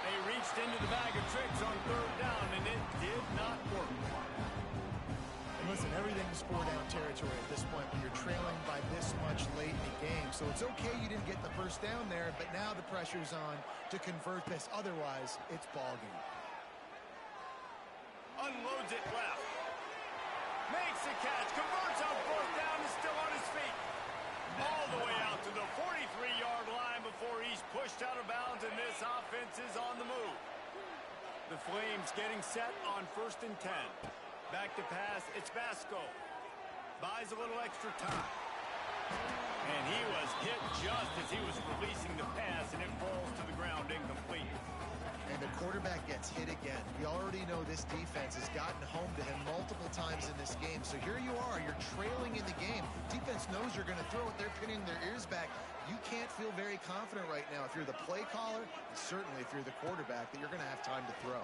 They reached into the bag of tricks on 3rd down, and it did not work. And listen, everything's 4-down territory at this point when you're trailing by this much late in the game. So it's okay you didn't get the first down there, but now the pressure's on to convert this. Otherwise, it's ball game. Unloads it left. Makes the catch. Converts on 4th down. Is still on his feet. All the way out to the 43-yard line before he's pushed out of bounds, and this offense is on the move. The Flames getting set on 1st and 10. Back to pass, it's Vasco. Buys a little extra time. And he was hit just as he was releasing the pass, and it falls to the ground incomplete. And the quarterback gets hit again. We already know this defense has gotten home to him multiple times in this game. So here you are, you're trailing in the game. Defense knows you're going to throw it. They're pinning their ears back. You can't feel very confident right now if you're the play caller, and certainly if you're the quarterback, that you're going to have time to throw.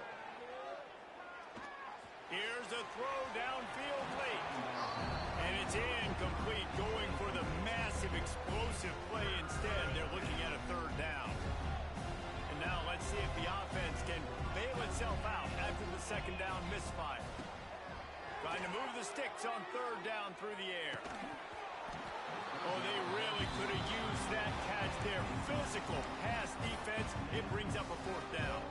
Here's a throw downfield late. And it's incomplete, going for the massive explosive play instead. They're looking at a 3rd down. And now let's see if the offense can bail itself out after the 2nd down misfire. Trying to move the sticks on 3rd down through the air. Oh, they really could have used that catch there. Physical pass defense. It brings up a 4th down.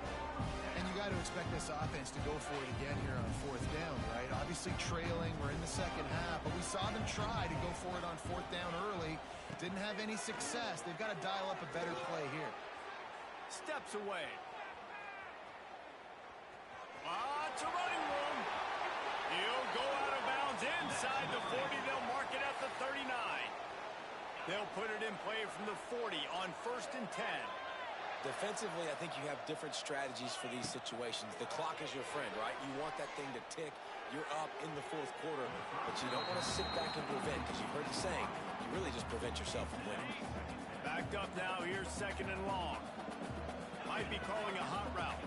And you got to expect this offense to go for it again here on 4th down, right? Obviously trailing. We're in the 2nd half, but we saw them try to go for it on 4th down early. Didn't have any success. They've got to dial up a better play here. Steps away. Lots of running room. He'll go out of bounds inside the 40. They'll mark it at the 39. They'll put it in play from the 40 on 1st and 10. Defensively, I think you have different strategies for these situations. The clock is your friend, right? You want that thing to tick. You're up in the 4th quarter, but you don't want to sit back and prevent, because you've heard the saying, you really just prevent yourself from winning. Backed up now. Here's 2nd and long. Might be calling a hot route.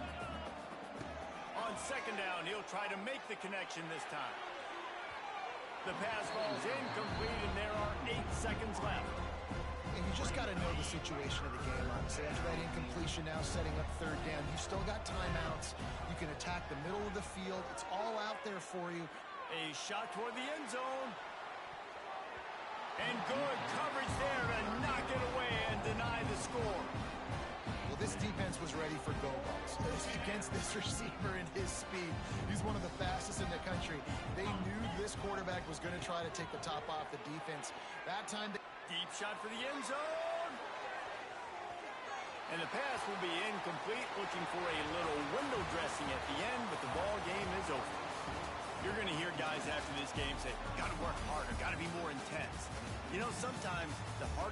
On 2nd down, he'll try to make the connection this time. The pass falls incomplete, and there are 8 seconds left. And you just got to know the situation of the game, honestly. After that incompletion, now setting up 3rd down. You've still got timeouts. You can attack the middle of the field. It's all out there for you. A shot toward the end zone. And good coverage there to knock it away and deny the score. Well, this defense was ready for go balls against this receiver and his speed. He's one of the fastest in the country. They knew this quarterback was going to try to take the top off the defense. That time, deep shot for the end zone. And the pass will be incomplete, looking for a little window dressing at the end, but the ball game is over. You're going to hear guys after this game say, got to work harder, got to be more intense. You know, sometimes the harder